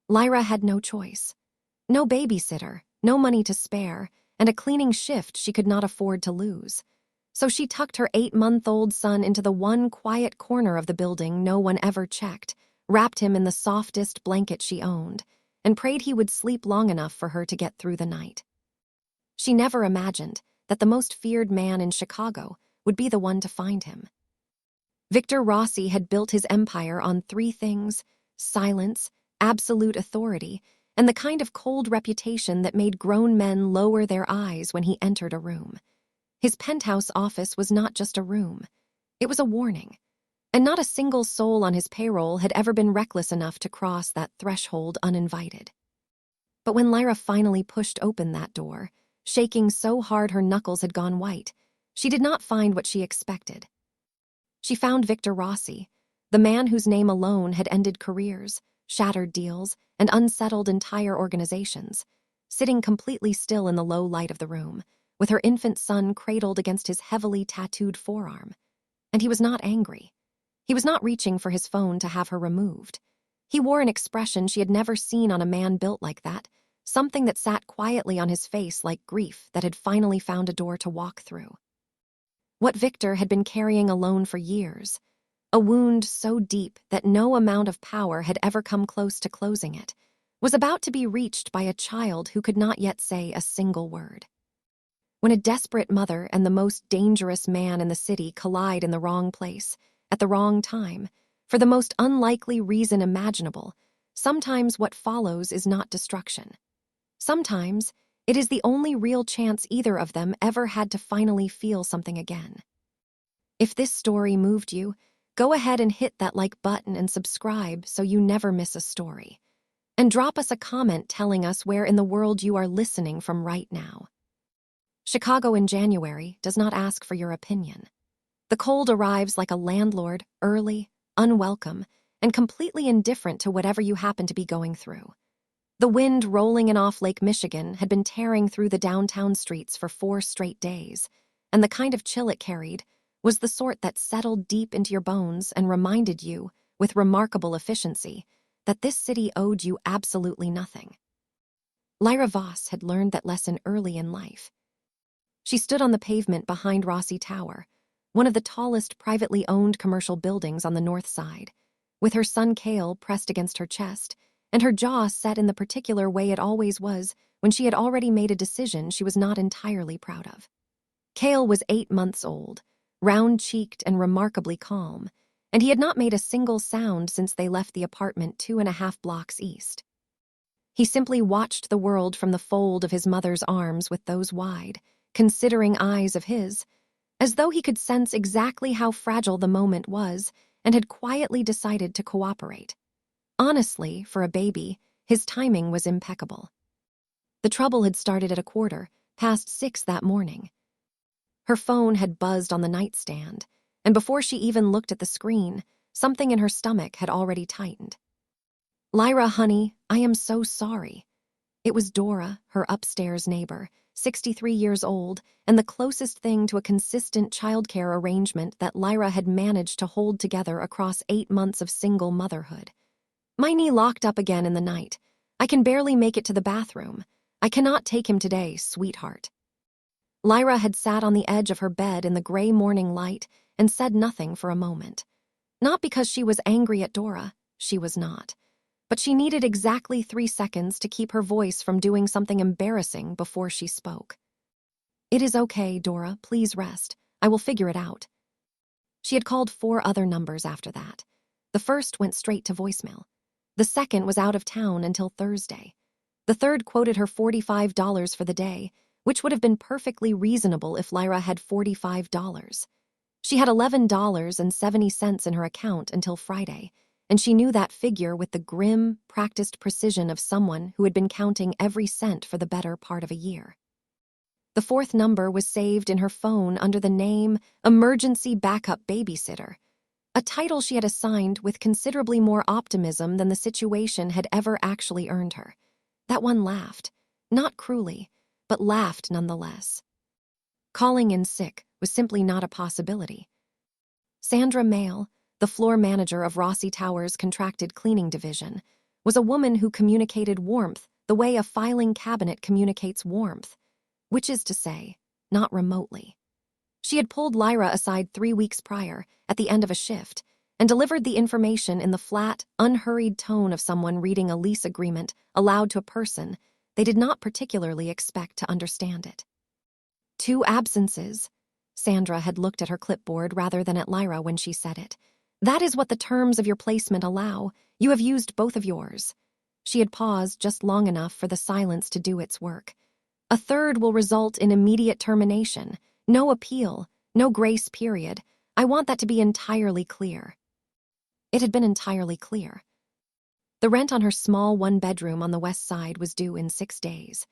Lyra had no choice. No babysitter, no money to spare, and a cleaning shift she could not afford to lose. So she tucked her 8-month-old son into the one quiet corner of the building no one ever checked, wrapped him in the softest blanket she owned, and prayed he would sleep long enough for her to get through the night. She never imagined that the most feared man in Chicago would be the one to find him. Victor Rossi had built his empire on 3 things: silence, absolute authority, and the kind of cold reputation that made grown men lower their eyes when he entered a room. His penthouse office was not just a room. It was a warning. And not a single soul on his payroll had ever been reckless enough to cross that threshold uninvited. But when Lyra finally pushed open that door, shaking so hard her knuckles had gone white, she did not find what she expected. She found Victor Rossi, the man whose name alone had ended careers, shattered deals, and unsettled entire organizations, sitting completely still in the low light of the room, with her infant son cradled against his heavily tattooed forearm. And he was not angry. He was not reaching for his phone to have her removed. He wore an expression she had never seen on a man built like that, something that sat quietly on his face like grief that had finally found a door to walk through. What Victor had been carrying alone for years, a wound so deep that no amount of power had ever come close to closing it, was about to be reached by a child who could not yet say a single word. When a desperate mother and the most dangerous man in the city collide in the wrong place, at the wrong time, for the most unlikely reason imaginable, sometimes what follows is not destruction. Sometimes it is the only real chance either of them ever had to finally feel something again. If this story moved you, go ahead and hit that like button and subscribe so you never miss a story. And drop us a comment telling us where in the world you are listening from right now. Chicago in January does not ask for your opinion. The cold arrives like a landlord, early, unwelcome, and completely indifferent to whatever you happen to be going through. The wind rolling in off Lake Michigan had been tearing through the downtown streets for 4 straight days, and the kind of chill it carried was the sort that settled deep into your bones and reminded you, with remarkable efficiency, that this city owed you absolutely nothing. Lyra Voss had learned that lesson early in life. She stood on the pavement behind Rossi Tower, one of the tallest privately owned commercial buildings on the north side, with her son Cale pressed against her chest, and her jaw set in the particular way it always was when she had already made a decision she was not entirely proud of. Cale was 8 months old, round-cheeked and remarkably calm, and he had not made a single sound since they left the apartment 2.5 blocks east. He simply watched the world from the fold of his mother's arms with those wide, considering eyes of his, as though he could sense exactly how fragile the moment was and had quietly decided to cooperate. Honestly, for a baby, his timing was impeccable. The trouble had started at 6:15 that morning. Her phone had buzzed on the nightstand, and before she even looked at the screen, something in her stomach had already tightened. "Lyra, honey, I am so sorry." It was Dora, her upstairs neighbor, 63 years old, and the closest thing to a consistent childcare arrangement that Lyra had managed to hold together across 8 months of single motherhood. "My knee locked up again in the night. I can barely make it to the bathroom. I cannot take him today, sweetheart." Lyra had sat on the edge of her bed in the gray morning light and said nothing for a moment. Not because she was angry at Dora, she was not. But she needed exactly 3 seconds to keep her voice from doing something embarrassing before she spoke. "It is okay, Dora, please rest. I will figure it out." She had called 4 other numbers after that. The first went straight to voicemail. The second was out of town until Thursday. The third quoted her $45 for the day, which would have been perfectly reasonable if Lyra had $45. She had $11.70 in her account until Friday, and she knew that figure with the grim, practiced precision of someone who had been counting every cent for the better part of a year. The fourth number was saved in her phone under the name Emergency Backup Babysitter, a title she had assigned with considerably more optimism than the situation had ever actually earned her. That one laughed, not cruelly, but laughed nonetheless. Calling in sick was simply not a possibility. Sandra Mayle, the floor manager of Rossi Tower's contracted cleaning division, was a woman who communicated warmth the way a filing cabinet communicates warmth, which is to say, not remotely. She had pulled Lyra aside 3 weeks prior, at the end of a shift, and delivered the information in the flat, unhurried tone of someone reading a lease agreement aloud to a person they did not particularly expect to understand it. 2 absences. Sandra had looked at her clipboard rather than at Lyra when she said it. That is what the terms of your placement allow. You have used both of yours. She had paused just long enough for the silence to do its work. A third will result in immediate termination. No appeal, no grace period. I want that to be entirely clear. It had been entirely clear. The rent on her small 1-bedroom on the west side was due in 6 days.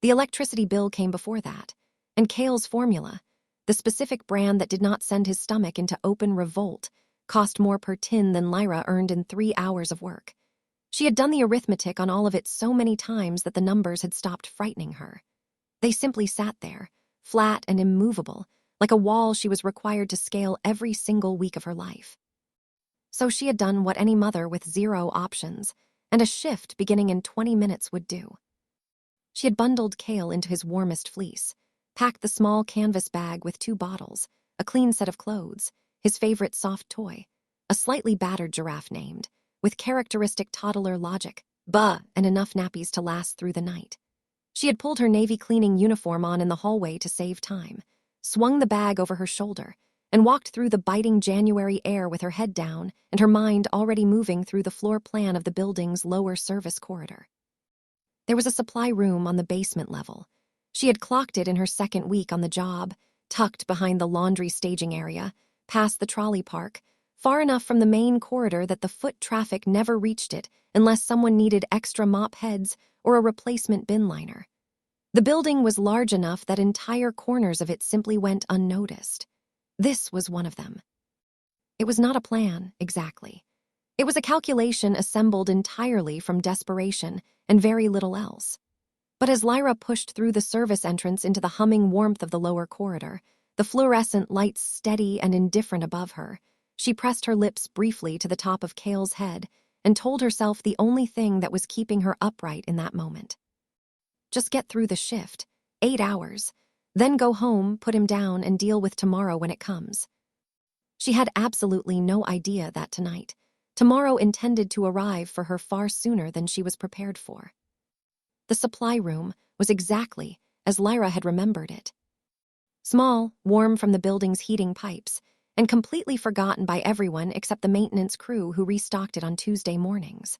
The electricity bill came before that. And Cale's formula, the specific brand that did not send his stomach into open revolt, cost more per tin than Lyra earned in 3 hours of work. She had done the arithmetic on all of it so many times that the numbers had stopped frightening her. They simply sat there, flat and immovable, like a wall she was required to scale every single week of her life. So she had done what any mother with 0 options, and a shift beginning in 20 minutes would do. She had bundled Cale into his warmest fleece, packed the small canvas bag with 2 bottles, a clean set of clothes, his favorite soft toy, a slightly battered giraffe named, with characteristic toddler logic, and enough nappies to last through the night. She had pulled her navy cleaning uniform on in the hallway to save time, swung the bag over her shoulder, and walked through the biting January air with her head down and her mind already moving through the floor plan of the building's lower service corridor. There was a supply room on the basement level. She had clocked it in her 2nd week on the job, tucked behind the laundry staging area, past the trolley park, far enough from the main corridor that the foot traffic never reached it unless someone needed extra mop heads or a replacement bin liner. The building was large enough that entire corners of it simply went unnoticed. This was one of them. It was not a plan, exactly. It was a calculation assembled entirely from desperation and very little else. But as Lyra pushed through the service entrance into the humming warmth of the lower corridor, the fluorescent lights steady and indifferent above her, she pressed her lips briefly to the top of Cale's head and told herself the only thing that was keeping her upright in that moment. Just get through the shift, 8 hours, then go home, put him down, and deal with tomorrow when it comes. She had absolutely no idea that tonight, tomorrow intended to arrive for her far sooner than she was prepared for. The supply room was exactly as Lyra had remembered it. Small, warm from the building's heating pipes, and completely forgotten by everyone except the maintenance crew who restocked it on Tuesday mornings.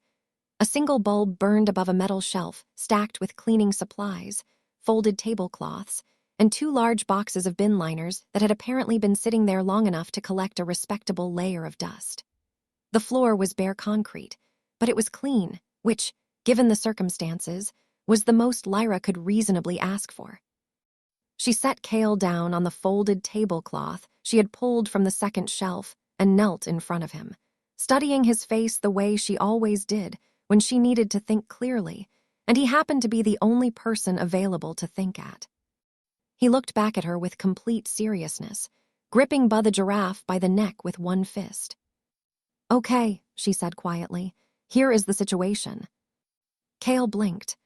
A single bulb burned above a metal shelf stacked with cleaning supplies, folded tablecloths, and 2 large boxes of bin liners that had apparently been sitting there long enough to collect a respectable layer of dust. The floor was bare concrete, but it was clean, which, given the circumstances, was the most Lyra could reasonably ask for. She set Cale down on the folded tablecloth she had pulled from the 2nd shelf and knelt in front of him, studying his face the way she always did when she needed to think clearly, and he happened to be the only person available to think at. He looked back at her with complete seriousness, gripping Bud the giraffe by the neck with one fist. "Okay," she said quietly. "Here is the situation." Cale blinked.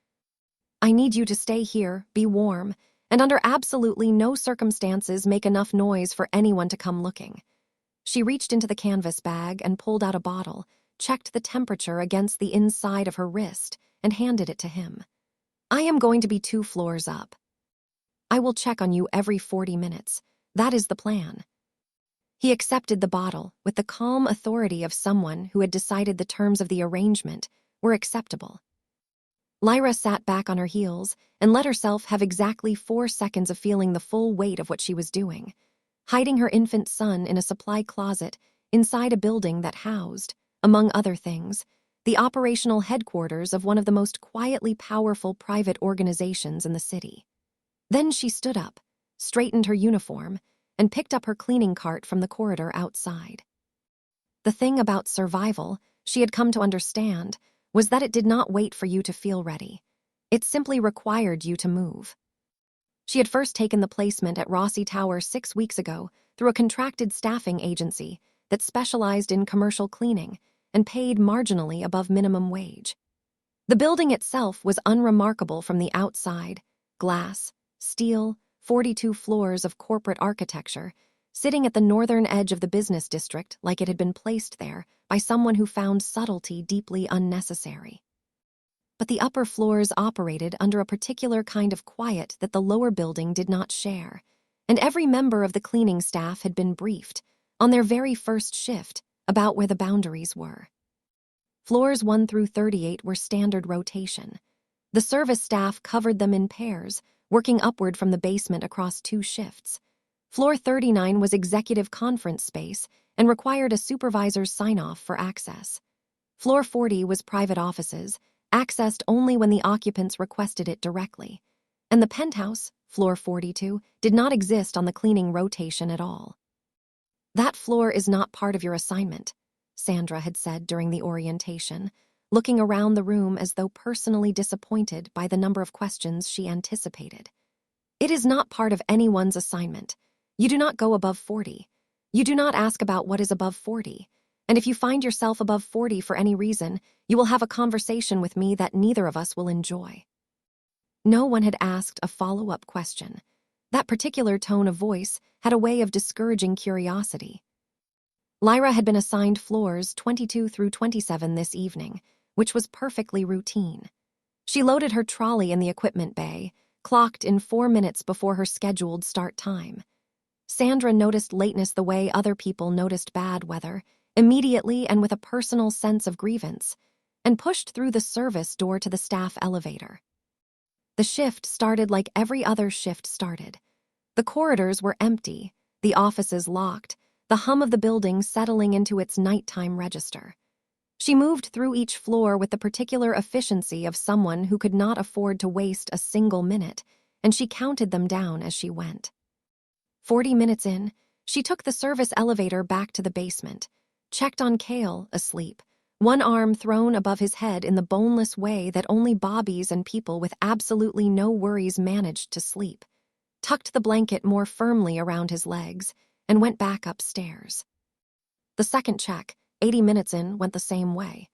"I need you to stay here, be warm, and under absolutely no circumstances make enough noise for anyone to come looking." She reached into the canvas bag and pulled out a bottle, checked the temperature against the inside of her wrist, and handed it to him. "I am going to be 2 floors up. I will check on you every 40 minutes. That is the plan." He accepted the bottle with the calm authority of someone who had decided the terms of the arrangement were acceptable. Lyra sat back on her heels and let herself have exactly 4 seconds of feeling the full weight of what she was doing, hiding her infant son in a supply closet inside a building that housed, among other things, the operational headquarters of one of the most quietly powerful private organizations in the city. Then she stood up, straightened her uniform, and picked up her cleaning cart from the corridor outside. The thing about survival, she had come to understand, was that it did not wait for you to feel ready. It simply required you to move. She had first taken the placement at Rossi Tower 6 weeks ago through a contracted staffing agency that specialized in commercial cleaning and paid marginally above minimum wage. The building itself was unremarkable from the outside: glass, steel, 42 floors of corporate architecture, sitting at the northern edge of the business district like it had been placed there by someone who found subtlety deeply unnecessary. But the upper floors operated under a particular kind of quiet that the lower building did not share, and every member of the cleaning staff had been briefed, on their very first shift, about where the boundaries were. Floors 1 through 38 were standard rotation. The service staff covered them in pairs, working upward from the basement across 2 shifts. Floor 39 was executive conference space and required a supervisor's sign-off for access. Floor 40 was private offices, accessed only when the occupants requested it directly. And the penthouse, floor 42, did not exist on the cleaning rotation at all. "That floor is not part of your assignment," Sandra had said during the orientation, looking around the room as though personally disappointed by the number of questions she anticipated. "It is not part of anyone's assignment. You do not go above 40. You do not ask about what is above 40. And if you find yourself above 40 for any reason, you will have a conversation with me that neither of us will enjoy." No one had asked a follow-up question. That particular tone of voice had a way of discouraging curiosity. Lyra had been assigned floors 22 through 27 this evening, which was perfectly routine. She loaded her trolley in the equipment bay, clocked in 4 minutes before her scheduled start time. Sandra noticed lateness the way other people noticed bad weather, immediately and with a personal sense of grievance, and pushed through the service door to the staff elevator. The shift started like every other shift started. The corridors were empty, the offices locked, the hum of the building settling into its nighttime register. She moved through each floor with the particular efficiency of someone who could not afford to waste a single minute, and she counted them down as she went. 40 minutes in, she took the service elevator back to the basement, checked on Cale, asleep, one arm thrown above his head in the boneless way that only bobbies and people with absolutely no worries managed to sleep, tucked the blanket more firmly around his legs, and went back upstairs. The second check, 80 minutes in, went the same way.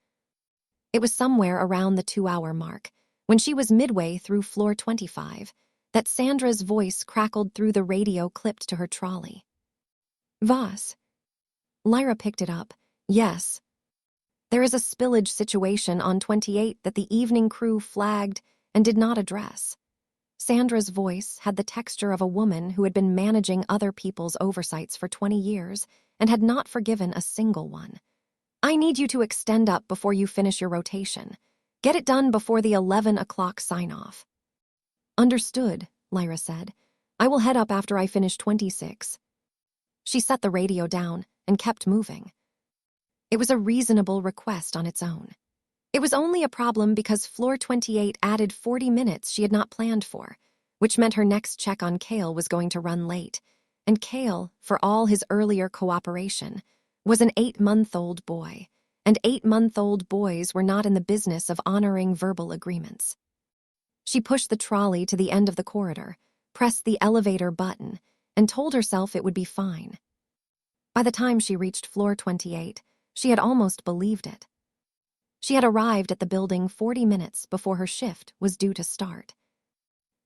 It was somewhere around the 2-hour mark, when she was midway through floor 25, that Sandra's voice crackled through the radio clipped to her trolley. "Voss." Lyra picked it up. "Yes. There is a spillage situation on 28 that the evening crew flagged and did not address." Sandra's voice had the texture of a woman who had been managing other people's oversights for 20 years and had not forgiven a single one. "I need you to extend up before you finish your rotation. Get it done before the 11 o'clock sign-off." "Understood," Lyra said. "I will head up after I finish 26. She set the radio down and kept moving. It was a reasonable request on its own. It was only a problem because floor 28 added 40 minutes she had not planned for, which meant her next check on Cale was going to run late. And Cale, for all his earlier cooperation, was an 8-month-old boy, and 8-month-old boys were not in the business of honoring verbal agreements. She pushed the trolley to the end of the corridor, pressed the elevator button, and told herself it would be fine. By the time she reached floor 28, she had almost believed it. She had arrived at the building 40 minutes before her shift was due to start.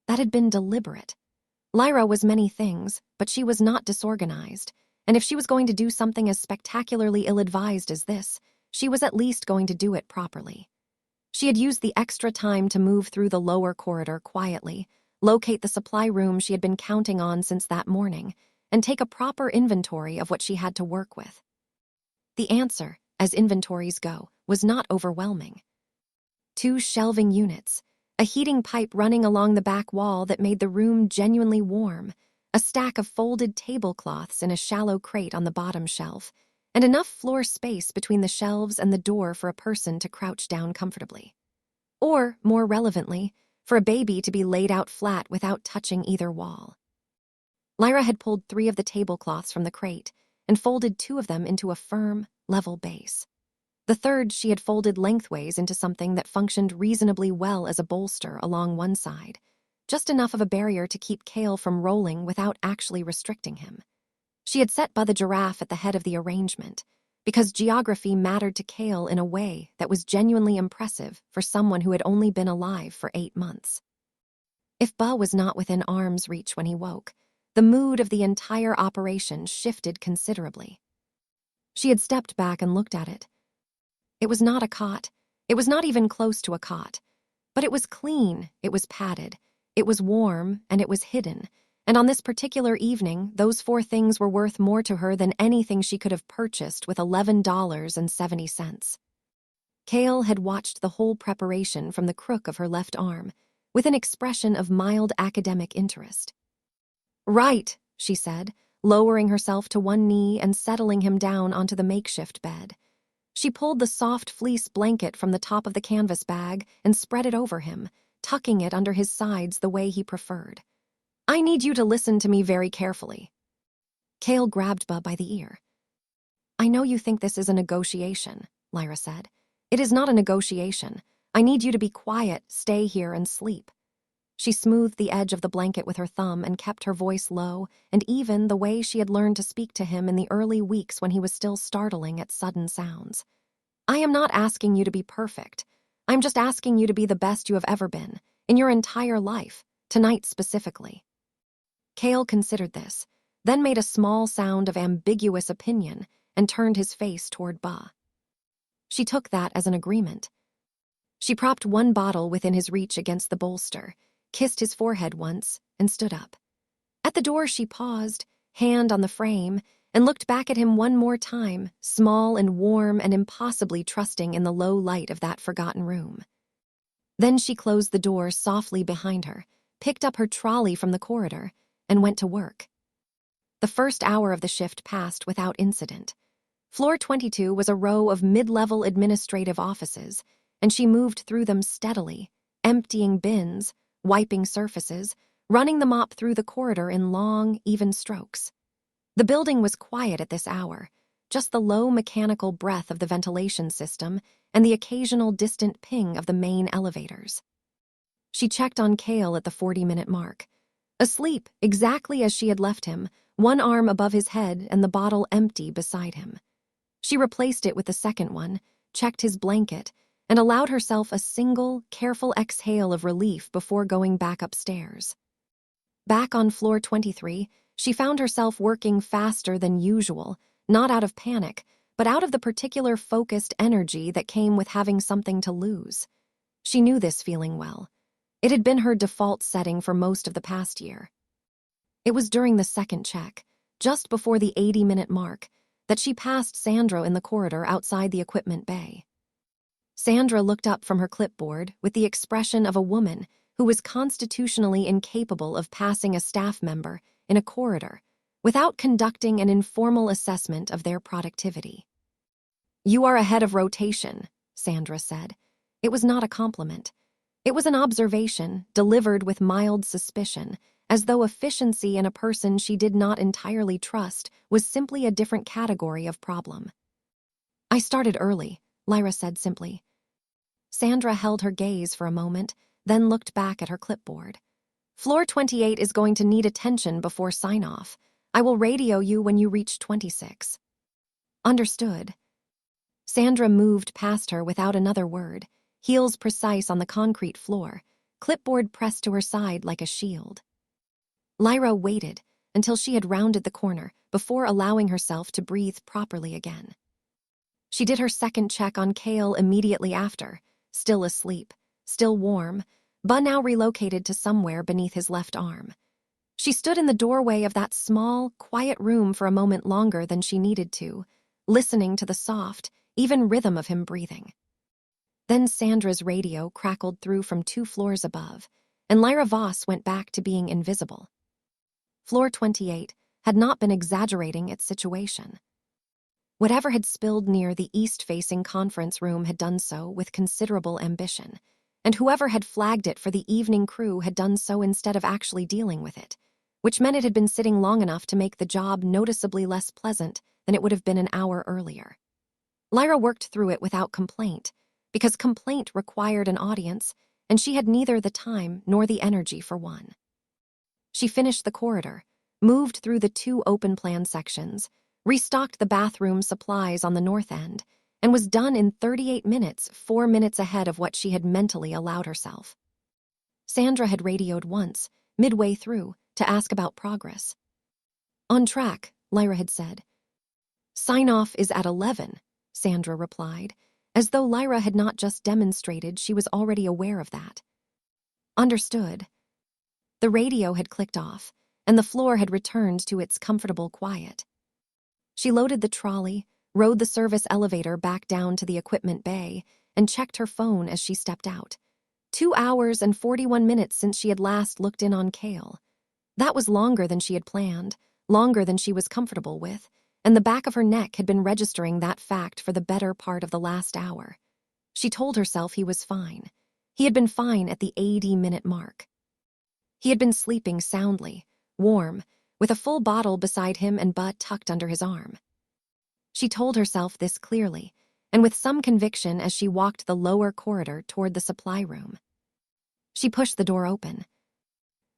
That had been deliberate. Lyra was many things, but she was not disorganized, and if she was going to do something as spectacularly ill-advised as this, she was at least going to do it properly. She had used the extra time to move through the lower corridor quietly, locate the supply room she had been counting on since that morning, and take a proper inventory of what she had to work with. The answer, as inventories go, was not overwhelming. 2 shelving units, a heating pipe running along the back wall that made the room genuinely warm, a stack of folded tablecloths in a shallow crate on the bottom shelf, and enough floor space between the shelves and the door for a person to crouch down comfortably. Or, more relevantly, for a baby to be laid out flat without touching either wall. Lyra had pulled 3 of the tablecloths from the crate and folded 2 of them into a firm, level base. The third she had folded lengthways into something that functioned reasonably well as a bolster along one side, just enough of a barrier to keep Cale from rolling without actually restricting him. She had set Bud the giraffe at the head of the arrangement, because geography mattered to Kale in a way that was genuinely impressive for someone who had only been alive for 8 months. If Ba was not within arm's reach when he woke, the mood of the entire operation shifted considerably. She had stepped back and looked at it. It was not a cot. It was not even close to a cot. But it was clean, it was padded, it was warm, and it was hidden. And on this particular evening, those 4 things were worth more to her than anything she could have purchased with $11.70. Kale had watched the whole preparation from the crook of her left arm, with an expression of mild academic interest. "Right," she said, lowering herself to one knee and settling him down onto the makeshift bed. She pulled the soft fleece blanket from the top of the canvas bag and spread it over him, tucking it under his sides the way he preferred. "I need you to listen to me very carefully." Kale grabbed Ba by the ear. "I know you think this is a negotiation," Lyra said. "It is not a negotiation. I need you to be quiet, stay here, and sleep." She smoothed the edge of the blanket with her thumb and kept her voice low and even the way she had learned to speak to him in the early weeks when he was still startling at sudden sounds. "I am not asking you to be perfect. I'm just asking you to be the best you have ever been, in your entire life, tonight specifically." Kale considered this, then made a small sound of ambiguous opinion and turned his face toward Ba. She took that as an agreement. She propped one bottle within his reach against the bolster, kissed his forehead once, and stood up. At the door she paused, hand on the frame, and looked back at him one more time, small and warm and impossibly trusting in the low light of that forgotten room. Then she closed the door softly behind her, picked up her trolley from the corridor, and went to work. The first hour of the shift passed without incident. Floor 22 was a row of mid-level administrative offices, and she moved through them steadily, emptying bins, wiping surfaces, running the mop through the corridor in long, even strokes. The building was quiet at this hour, just the low mechanical breath of the ventilation system and the occasional distant ping of the main elevators. She checked on Kale at the 40-minute mark. Asleep, exactly as she had left him, one arm above his head and the bottle empty beside him. She replaced it with the second one, checked his blanket, and allowed herself a single, careful exhale of relief before going back upstairs. Back on floor 23, she found herself working faster than usual, not out of panic, but out of the particular focused energy that came with having something to lose. She knew this feeling well. It had been her default setting for most of the past year. It was during the second check, just before the 80-minute mark, that she passed Sandra in the corridor outside the equipment bay. Sandra looked up from her clipboard with the expression of a woman who was constitutionally incapable of passing a staff member in a corridor without conducting an informal assessment of their productivity. "You are ahead of rotation," Sandra said. It was not a compliment. It was an observation delivered with mild suspicion, as though efficiency in a person she did not entirely trust was simply a different category of problem. "I started early," Lyra said simply. Sandra held her gaze for a moment, then looked back at her clipboard. "Floor 28 is going to need attention before sign-off. I will radio you when you reach 26. "Understood." Sandra moved past her without another word, heels precise on the concrete floor, clipboard pressed to her side like a shield. Lyra waited until she had rounded the corner before allowing herself to breathe properly again. She did her second check on Kale immediately after, still asleep, still warm, but now relocated to somewhere beneath his left arm. She stood in the doorway of that small, quiet room for a moment longer than she needed to, listening to the soft, even rhythm of him breathing. Then Sandra's radio crackled through from 2 floors above, and Lyra Voss went back to being invisible. Floor 28 had not been exaggerating its situation. Whatever had spilled near the east-facing conference room had done so with considerable ambition, and whoever had flagged it for the evening crew had done so instead of actually dealing with it, which meant it had been sitting long enough to make the job noticeably less pleasant than it would have been an hour earlier. Lyra worked through it without complaint, because complaint required an audience, and she had neither the time nor the energy for one. She finished the corridor, moved through the 2 open plan sections, restocked the bathroom supplies on the north end, and was done in 38 minutes, 4 minutes ahead of what she had mentally allowed herself. Sandra had radioed once, midway through, to ask about progress. "On track," Lyra had said. "Sign-off is at 11, Sandra replied, as though Lyra had not just demonstrated she was already aware of that. "Understood." The radio had clicked off, and the floor had returned to its comfortable quiet. She loaded the trolley, rode the service elevator back down to the equipment bay, and checked her phone as she stepped out. 2 hours and 41 minutes since she had last looked in on Cale. That was longer than she had planned, longer than she was comfortable with, and the back of her neck had been registering that fact for the better part of the last hour. She told herself he was fine. He had been fine at the 80-minute mark. He had been sleeping soundly, warm, with a full bottle beside him and butt tucked under his arm. She told herself this clearly, and with some conviction as she walked the lower corridor toward the supply room. She pushed the door open.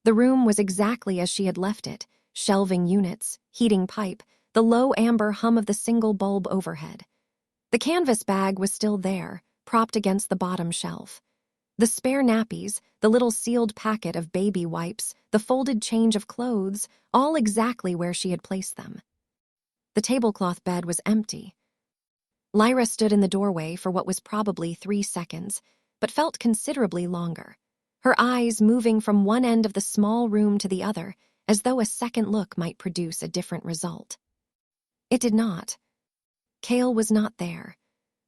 The room was exactly as she had left it, shelving units, heating pipe, the low amber hum of the single bulb overhead. The canvas bag was still there, propped against the bottom shelf. The spare nappies, the little sealed packet of baby wipes, the folded change of clothes, all exactly where she had placed them. The tablecloth bed was empty. Lyra stood in the doorway for what was probably 3 seconds, but felt considerably longer, her eyes moving from one end of the small room to the other, as though a second look might produce a different result. It did not. Cale was not there.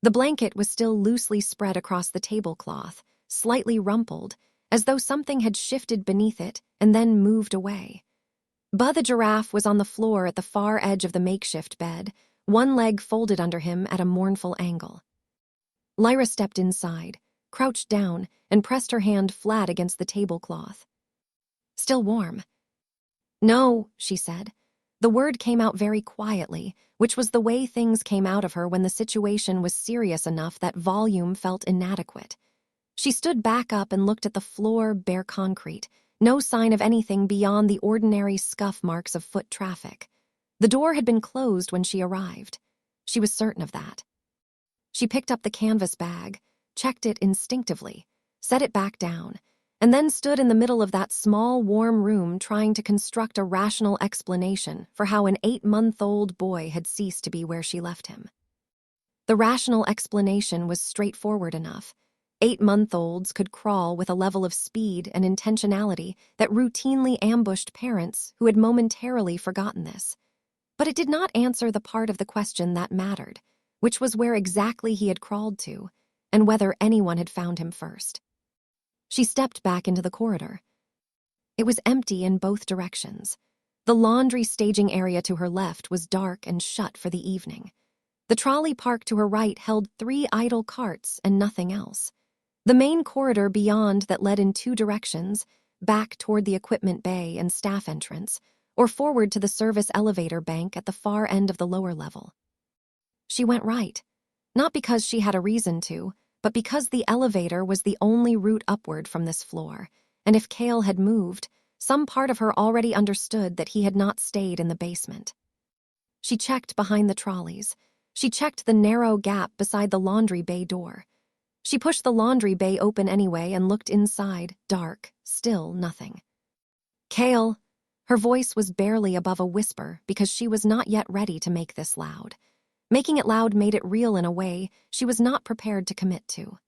The blanket was still loosely spread across the tablecloth, slightly rumpled, as though something had shifted beneath it and then moved away. Bud the giraffe was on the floor at the far edge of the makeshift bed, one leg folded under him at a mournful angle. Lyra stepped inside, crouched down, and pressed her hand flat against the tablecloth. "Still warm?" "No," she said. The word came out very quietly, which was the way things came out of her when the situation was serious enough that volume felt inadequate. She stood back up and looked at the floor, bare concrete, no sign of anything beyond the ordinary scuff marks of foot traffic. The door had been closed when she arrived. She was certain of that. She picked up the canvas bag, checked it instinctively, set it back down, and then stood in the middle of that small, warm room trying to construct a rational explanation for how an 8-month-old boy had ceased to be where she left him. The rational explanation was straightforward enough. 8-month-olds could crawl with a level of speed and intentionality that routinely ambushed parents who had momentarily forgotten this. But it did not answer the part of the question that mattered, which was where exactly he had crawled to, and whether anyone had found him first. She stepped back into the corridor. It was empty in both directions. The laundry staging area to her left was dark and shut for the evening. The trolley park to her right held 3 idle carts and nothing else. The main corridor beyond that led in 2 directions, back toward the equipment bay and staff entrance, or forward to the service elevator bank at the far end of the lower level. She went right, not because she had a reason to, but because the elevator was the only route upward from this floor, and if Cale had moved, some part of her already understood that he had not stayed in the basement. She checked behind the trolleys. She checked the narrow gap beside the laundry bay door. She pushed the laundry bay open anyway and looked inside, dark, still nothing. "Cale!" Her voice was barely above a whisper because she was not yet ready to make this loud. Making it loud made it real in a way she was not prepared to commit to.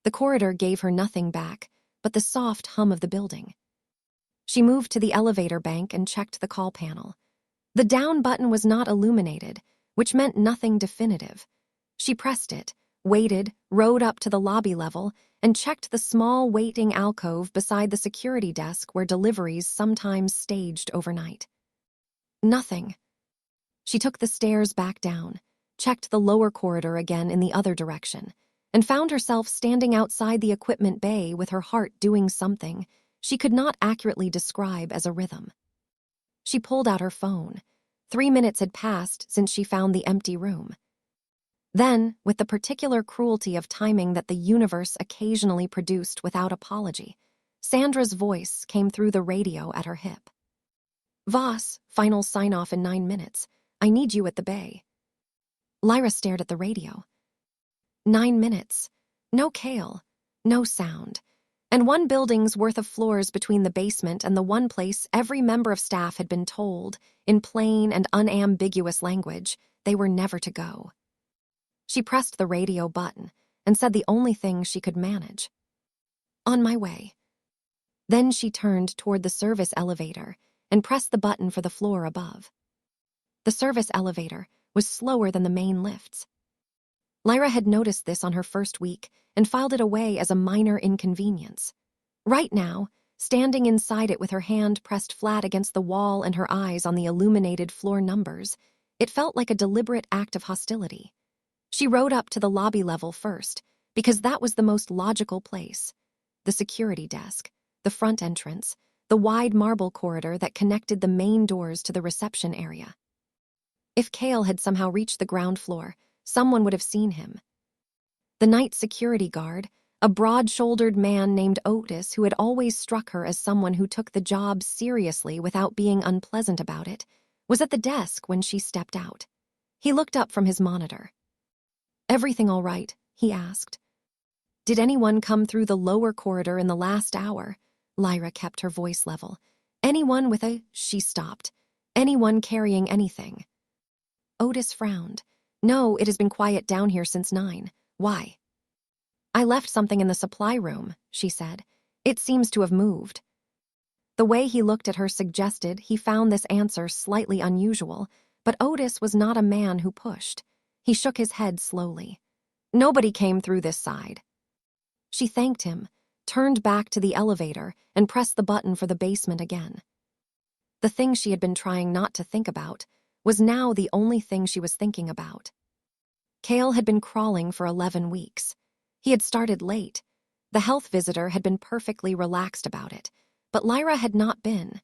The corridor gave her nothing back but the soft hum of the building. She moved to the elevator bank and checked the call panel. The down button was not illuminated, which meant nothing definitive. She pressed it, waited, rode up to the lobby level, and checked the small waiting alcove beside the security desk where deliveries sometimes staged overnight. Nothing. She took the stairs back down, checked the lower corridor again in the other direction, and found herself standing outside the equipment bay with her heart doing something she could not accurately describe as a rhythm. She pulled out her phone. 3 minutes had passed since she found the empty room. Then, with the particular cruelty of timing that the universe occasionally produced without apology, Sandra's voice came through the radio at her hip. "Voss, final sign-off in 9 minutes. I need you at the bay." Lyra stared at the radio. 9 minutes. No Kale. No sound. And one building's worth of floors between the basement and the one place every member of staff had been told, in plain and unambiguous language, they were never to go. She pressed the radio button and said the only thing she could manage. "On my way." Then she turned toward the service elevator and pressed the button for the floor above. The service elevator was slower than the main lifts. Lyra had noticed this on her first week and filed it away as a minor inconvenience. Right now, standing inside it with her hand pressed flat against the wall and her eyes on the illuminated floor numbers, it felt like a deliberate act of hostility. She rode up to the lobby level first, because that was the most logical place. The security desk, the front entrance, the wide marble corridor that connected the main doors to the reception area. If Kale had somehow reached the ground floor, someone would have seen him. The night security guard, a broad-shouldered man named Otis who had always struck her as someone who took the job seriously without being unpleasant about it, was at the desk when she stepped out. He looked up from his monitor. "Everything all right?" he asked. "Did anyone come through the lower corridor in the last hour?" Lyra kept her voice level. "Anyone with a—" She stopped. "Anyone carrying anything?" Otis frowned. "No, it has been quiet down here since 9. Why?" "I left something in the supply room," she said. "It seems to have moved." The way he looked at her suggested he found this answer slightly unusual, but Otis was not a man who pushed. He shook his head slowly. "Nobody came through this side." She thanked him, turned back to the elevator, and pressed the button for the basement again. The thing she had been trying not to think about was now the only thing she was thinking about. Kale had been crawling for 11 weeks. He had started late. The health visitor had been perfectly relaxed about it, but Lyra had not been.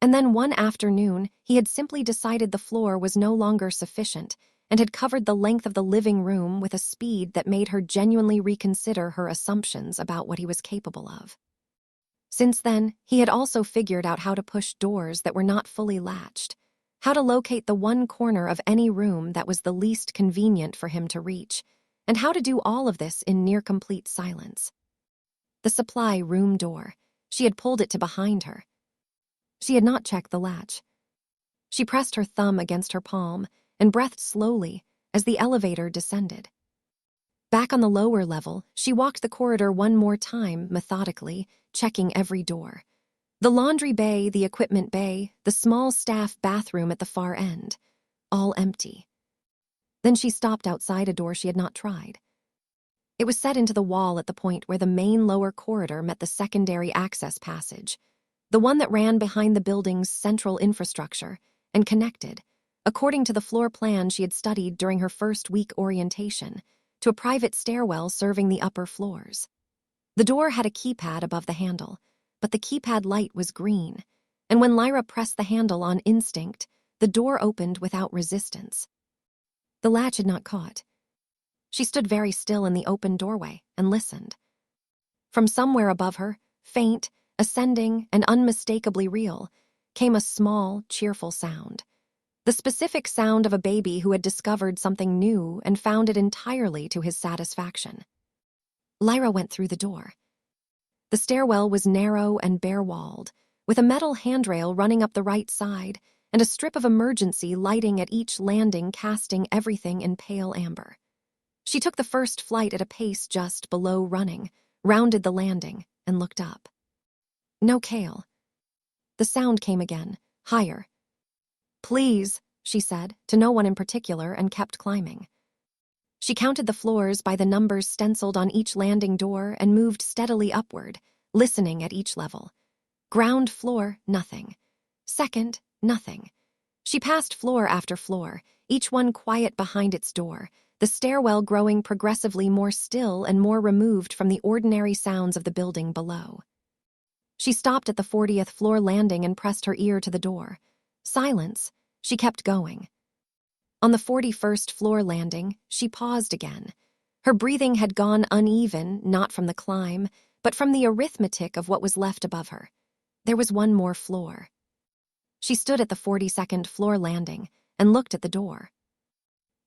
And then one afternoon, he had simply decided the floor was no longer sufficient and had covered the length of the living room with a speed that made her genuinely reconsider her assumptions about what he was capable of. Since then, he had also figured out how to push doors that were not fully latched, how to locate the one corner of any room that was the least convenient for him to reach, and how to do all of this in near-complete silence. The supply room door. She had pulled it to behind her. She had not checked the latch. She pressed her thumb against her palm and breathed slowly as the elevator descended. Back on the lower level, she walked the corridor one more time, methodically, checking every door. The laundry bay, the equipment bay, the small staff bathroom at the far end, all empty. Then she stopped outside a door she had not tried. It was set into the wall at the point where the main lower corridor met the secondary access passage, the one that ran behind the building's central infrastructure and connected, according to the floor plan she had studied during her first week orientation, to a private stairwell serving the upper floors. The door had a keypad above the handle, but the keypad light was green, and when Lyra pressed the handle on instinct, the door opened without resistance. The latch had not caught. She stood very still in the open doorway and listened. From somewhere above her, faint, ascending, and unmistakably real, came a small, cheerful sound. The specific sound of a baby who had discovered something new and found it entirely to his satisfaction. Lyra went through the door. The stairwell was narrow and bare-walled, with a metal handrail running up the right side and a strip of emergency lighting at each landing casting everything in pale amber. She took the first flight at a pace just below running, rounded the landing, and looked up. No Kale. The sound came again, higher. "Please," she said, to no one in particular, and kept climbing. She counted the floors by the numbers stenciled on each landing door and moved steadily upward, listening at each level. Ground floor, nothing. Second, nothing. She passed floor after floor, each one quiet behind its door, the stairwell growing progressively more still and more removed from the ordinary sounds of the building below. She stopped at the 40th floor landing and pressed her ear to the door. Silence. She kept going. On the 41st floor landing, she paused again. Her breathing had gone uneven, not from the climb, but from the arithmetic of what was left above her. There was one more floor. She stood at the 42nd floor landing and looked at the door.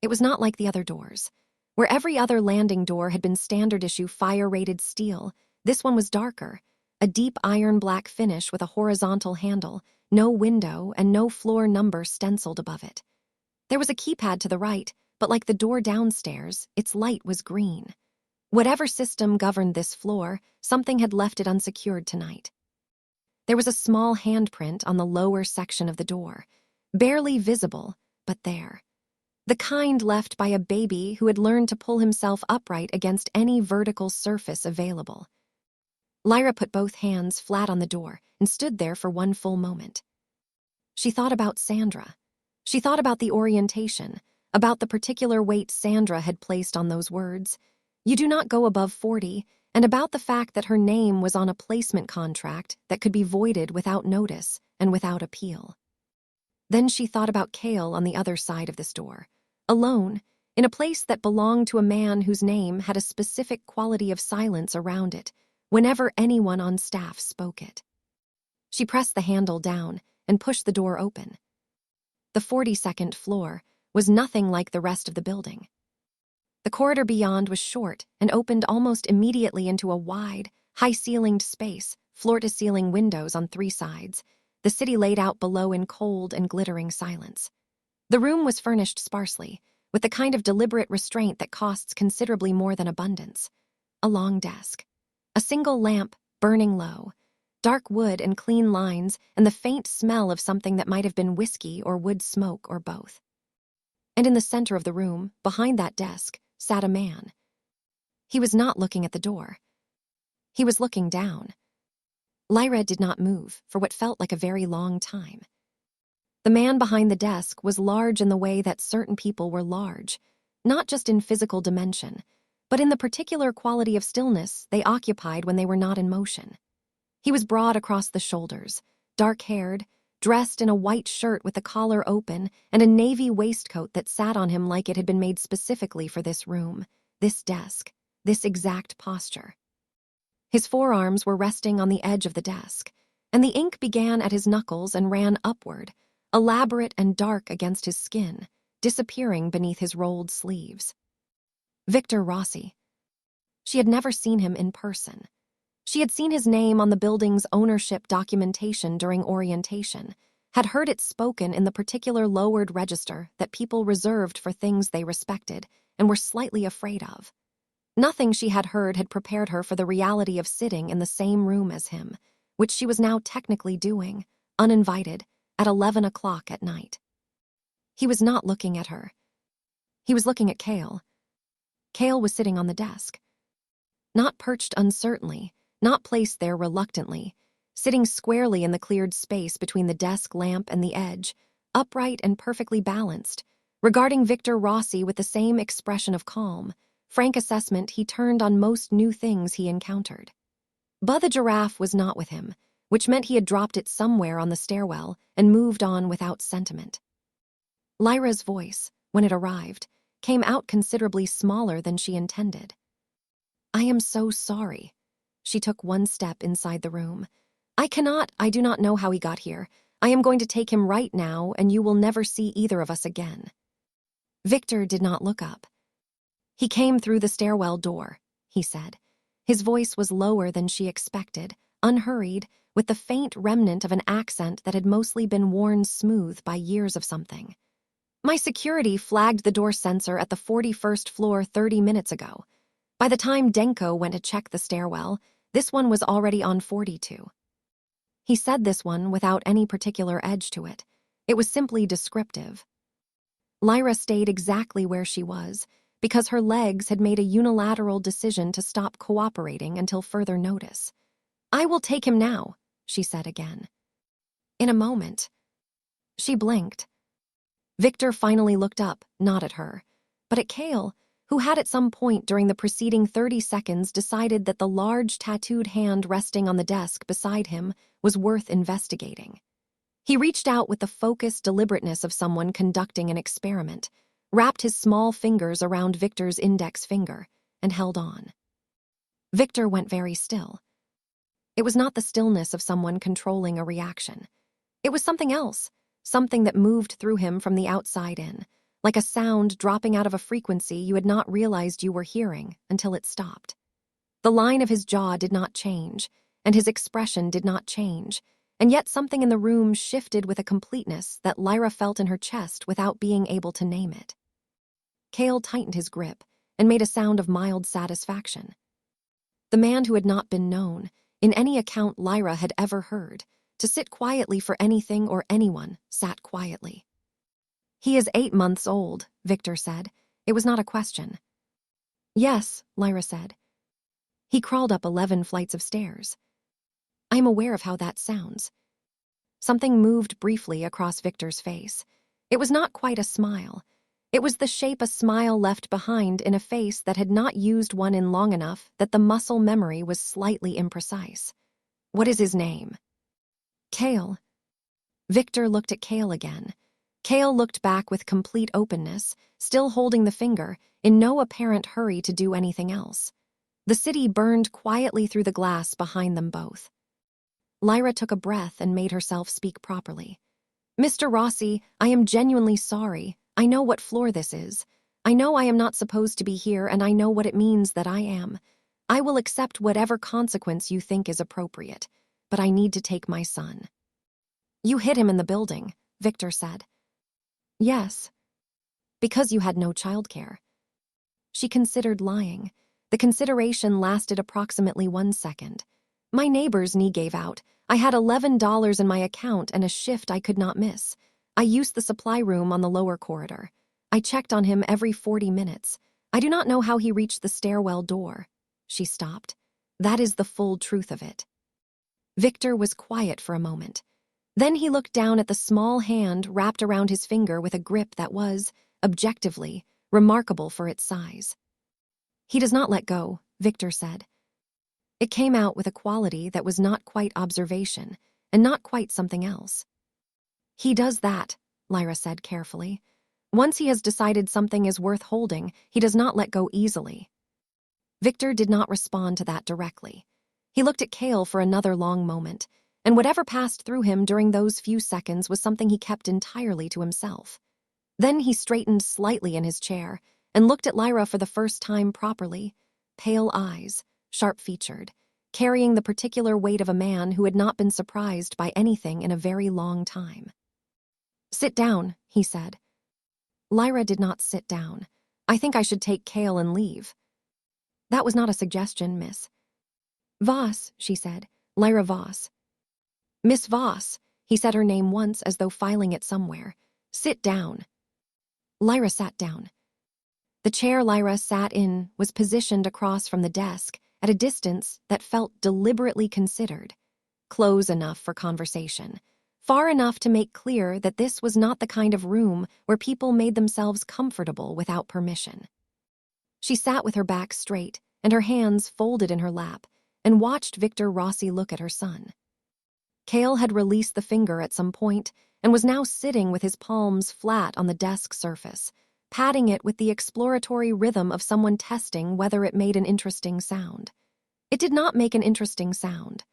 It was not like the other doors. Where every other landing door had been standard-issue fire-rated steel, this one was darker, a deep iron-black finish with a horizontal handle, no window, and no floor number stenciled above it. There was a keypad to the right, but like the door downstairs, its light was green. Whatever system governed this floor, something had left it unsecured tonight. There was a small handprint on the lower section of the door, barely visible, but there. The kind left by a baby who had learned to pull himself upright against any vertical surface available. Lyra put both hands flat on the door and stood there for one full moment. She thought about Sandra. She thought about the orientation, about the particular weight Sandra had placed on those words, "You do not go above 40, and about the fact that her name was on a placement contract that could be voided without notice and without appeal. Then she thought about Cale on the other side of this door, alone, in a place that belonged to a man whose name had a specific quality of silence around it whenever anyone on staff spoke it. She pressed the handle down and pushed the door open. The 42nd floor was nothing like the rest of the building. The corridor beyond was short and opened almost immediately into a wide, high-ceilinged space, floor-to-ceiling windows on 3 sides, the city laid out below in cold and glittering silence. The room was furnished sparsely, with the kind of deliberate restraint that costs considerably more than abundance. A long desk. A single lamp, burning low. Dark wood and clean lines, and the faint smell of something that might have been whiskey or wood smoke or both. And in the center of the room, behind that desk, sat a man. He was not looking at the door. He was looking down. Lyra did not move for what felt like a very long time. The man behind the desk was large in the way that certain people were large, not just in physical dimension, but in the particular quality of stillness they occupied when they were not in motion. He was broad across the shoulders, dark-haired, dressed in a white shirt with the collar open and a navy waistcoat that sat on him like it had been made specifically for this room, this desk, this exact posture. His forearms were resting on the edge of the desk, and the ink began at his knuckles and ran upward, elaborate and dark against his skin, disappearing beneath his rolled sleeves. Victor Rossi. She had never seen him in person. She had seen his name on the building's ownership documentation during orientation, had heard it spoken in the particular lowered register that people reserved for things they respected and were slightly afraid of. Nothing she had heard had prepared her for the reality of sitting in the same room as him, which she was now technically doing, uninvited, at 11 o'clock at night. He was not looking at her. He was looking at Cale. Cale was sitting on the desk. Not perched uncertainly, not placed there reluctantly, sitting squarely in the cleared space between the desk lamp and the edge, upright and perfectly balanced, regarding Victor Rossi with the same expression of calm, frank assessment he turned on most new things he encountered. Bud the giraffe was not with him, which meant he had dropped it somewhere on the stairwell and moved on without sentiment. Lyra's voice, when it arrived, came out considerably smaller than she intended. "I am so sorry." She took one step inside the room. I do not know how he got here. I am going to take him right now, and you will never see either of us again." Victor did not look up. "He came through the stairwell door," he said. His voice was lower than she expected, unhurried, with the faint remnant of an accent that had mostly been worn smooth by years of something. "My security flagged the door sensor at the 41st floor 30 minutes ago. By the time Denko went to check the stairwell, this one was already on 42. He said this one without any particular edge to it. It was simply descriptive. Lyra stayed exactly where she was, because her legs had made a unilateral decision to stop cooperating until further notice. "I will take him now," she said again. "In a moment." She blinked. Victor finally looked up, not at her, but at Cale, who had at some point during the preceding 30 seconds decided that the large tattooed hand resting on the desk beside him was worth investigating. He reached out with the focused deliberateness of someone conducting an experiment, wrapped his small fingers around Victor's index finger, and held on. Victor went very still. It was not the stillness of someone controlling a reaction. It was something else, something that moved through him from the outside in, like a sound dropping out of a frequency you had not realized you were hearing until it stopped. The line of his jaw did not change, and his expression did not change, and yet something in the room shifted with a completeness that Lyra felt in her chest without being able to name it. Cale tightened his grip and made a sound of mild satisfaction. The man who had not been known, in any account Lyra had ever heard, to sit quietly for anything or anyone, sat quietly. "He is 8 months old," Victor said. It was not a question. "Yes," Lyra said. "He crawled up 11 flights of stairs." "I am aware of how that sounds." Something moved briefly across Victor's face. It was not quite a smile. It was the shape a smile left behind in a face that had not used one in long enough that the muscle memory was slightly imprecise. "What is his name?" "Cale." Victor looked at Cale again. Cale looked back with complete openness, still holding the finger, in no apparent hurry to do anything else. The city burned quietly through the glass behind them both. Lyra took a breath and made herself speak properly. "Mr. Rossi, I am genuinely sorry. I know what floor this is. I know I am not supposed to be here, and I know what it means that I am. I will accept whatever consequence you think is appropriate, but I need to take my son." "You hit him in the building," Victor said. "Yes." "Because you had no childcare." She considered lying. The consideration lasted approximately 1 second. "My neighbor's knee gave out. I had $11 in my account and a shift I could not miss. I used the supply room on the lower corridor. I checked on him every 40 minutes. I do not know how he reached the stairwell door." She stopped. "That is the full truth of it." Victor was quiet for a moment. Then he looked down at the small hand wrapped around his finger with a grip that was, objectively, remarkable for its size. "He does not let go," Victor said. It came out with a quality that was not quite observation, and not quite something else. "He does that," Lyra said carefully. "Once he has decided something is worth holding, he does not let go easily." Victor did not respond to that directly. He looked at Cale for another long moment, and whatever passed through him during those few seconds was something he kept entirely to himself. Then he straightened slightly in his chair and looked at Lyra for the first time properly, pale eyes, sharp-featured, carrying the particular weight of a man who had not been surprised by anything in a very long time. "Sit down," he said. Lyra did not sit down. "I think I should take Cale and leave." "That was not a suggestion, miss." "Voss," she said. "Lyra Voss." "Miss Voss," he said her name once as though filing it somewhere. "Sit down." Lyra sat down. The chair Lyra sat in was positioned across from the desk at a distance that felt deliberately considered, close enough for conversation, far enough to make clear that this was not the kind of room where people made themselves comfortable without permission. She sat with her back straight and her hands folded in her lap and watched Victor Rossi look at her son. Cale had released the finger at some point and was now sitting with his palms flat on the desk surface, patting it with the exploratory rhythm of someone testing whether it made an interesting sound. It did not make an interesting sound.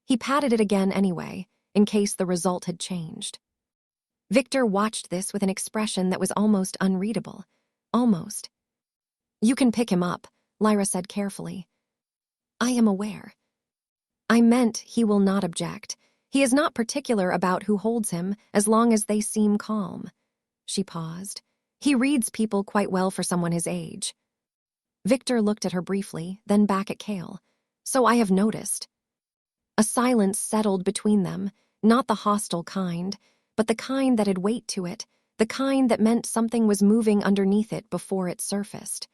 He patted it again anyway, in case the result had changed. Victor watched this with an expression that was almost unreadable. Almost. "You can pick him up," Lyra said carefully. "I am aware." "I meant he will not object. He is not particular about who holds him as long as they seem calm." She paused. "He reads people quite well for someone his age." Victor looked at her briefly, then back at Cale. "So I have noticed." A silence settled between them, not the hostile kind, but the kind that had weight to it, the kind that meant something was moving underneath it before it surfaced.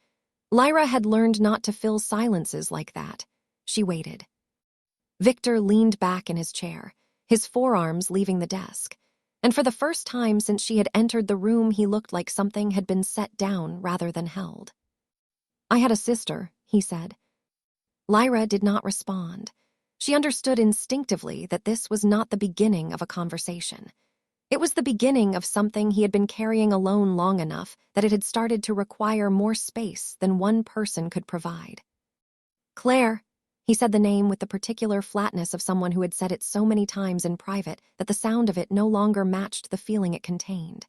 Lyra had learned not to fill silences like that. She waited. Victor leaned back in his chair, his forearms leaving the desk, and for the first time since she had entered the room he looked like something had been set down rather than held. "I had a sister," he said. Lyra did not respond. She understood instinctively that this was not the beginning of a conversation. It was the beginning of something he had been carrying alone long enough that it had started to require more space than one person could provide. "Claire," He said the name with the particular flatness of someone who had said it so many times in private that the sound of it no longer matched the feeling it contained.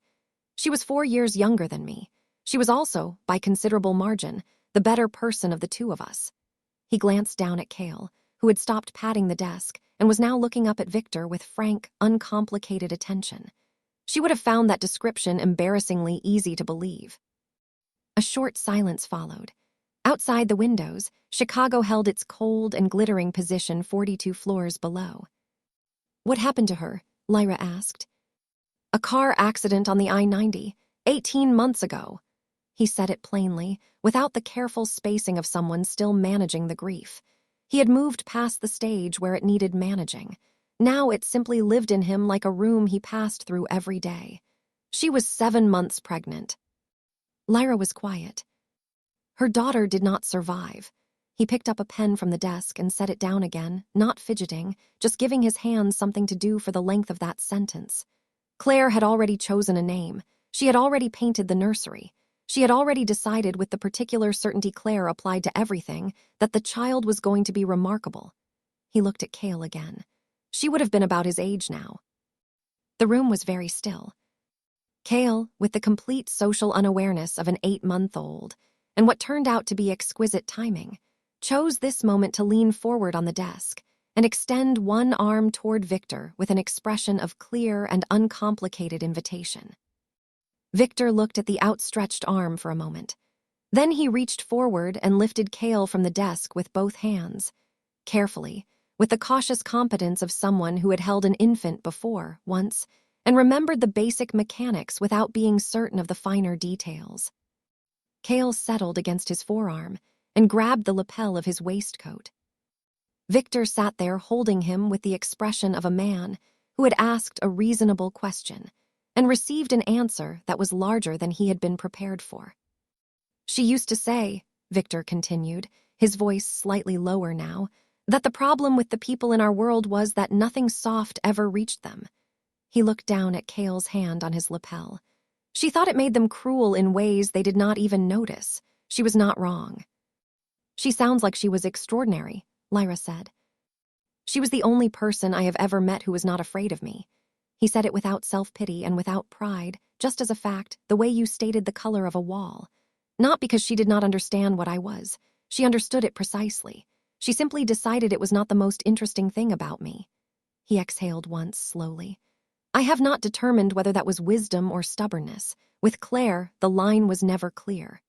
She was 4 years younger than me. She was also, by considerable margin, the better person of the two of us. He glanced down at Cale, who had stopped patting the desk and was now looking up at Victor with frank, uncomplicated attention. She would have found that description embarrassingly easy to believe. A short silence followed. Outside the windows, Chicago held its cold and glittering position 42 floors below. "What happened to her?" Lyra asked. "A car accident on the I-90, 18 months ago." He said it plainly, without the careful spacing of someone still managing the grief. He had moved past the stage where it needed managing. Now it simply lived in him like a room he passed through every day. She was 7 months pregnant. Lyra was quiet. Her daughter did not survive. He picked up a pen from the desk and set it down again, not fidgeting, just giving his hands something to do for the length of that sentence. Claire had already chosen a name. She had already painted the nursery. She had already decided, with the particular certainty Claire applied to everything, that the child was going to be remarkable. He looked at Cale again. She would have been about his age now. The room was very still. Cale, with the complete social unawareness of an 8-month-old, and what turned out to be exquisite timing, chose this moment to lean forward on the desk and extend one arm toward Victor with an expression of clear and uncomplicated invitation. Victor looked at the outstretched arm for a moment. Then he reached forward and lifted Cale from the desk with both hands, carefully, with the cautious competence of someone who had held an infant before, once, and remembered the basic mechanics without being certain of the finer details. Cale settled against his forearm and grabbed the lapel of his waistcoat. Victor sat there holding him with the expression of a man who had asked a reasonable question and received an answer that was larger than he had been prepared for. "She used to say," Victor continued, his voice slightly lower now, "that the problem with the people in our world was that nothing soft ever reached them." He looked down at Cale's hand on his lapel. "She thought it made them cruel in ways they did not even notice. She was not wrong." "She sounds like she was extraordinary," Lyra said. "She was the only person I have ever met who was not afraid of me." He said it without self-pity and without pride, just as a fact, the way you stated the color of a wall. Not because she did not understand what I was. She understood it precisely. She simply decided it was not the most interesting thing about me. He exhaled once, slowly. I have not determined whether that was wisdom or stubbornness. With Claire, the line was never clear.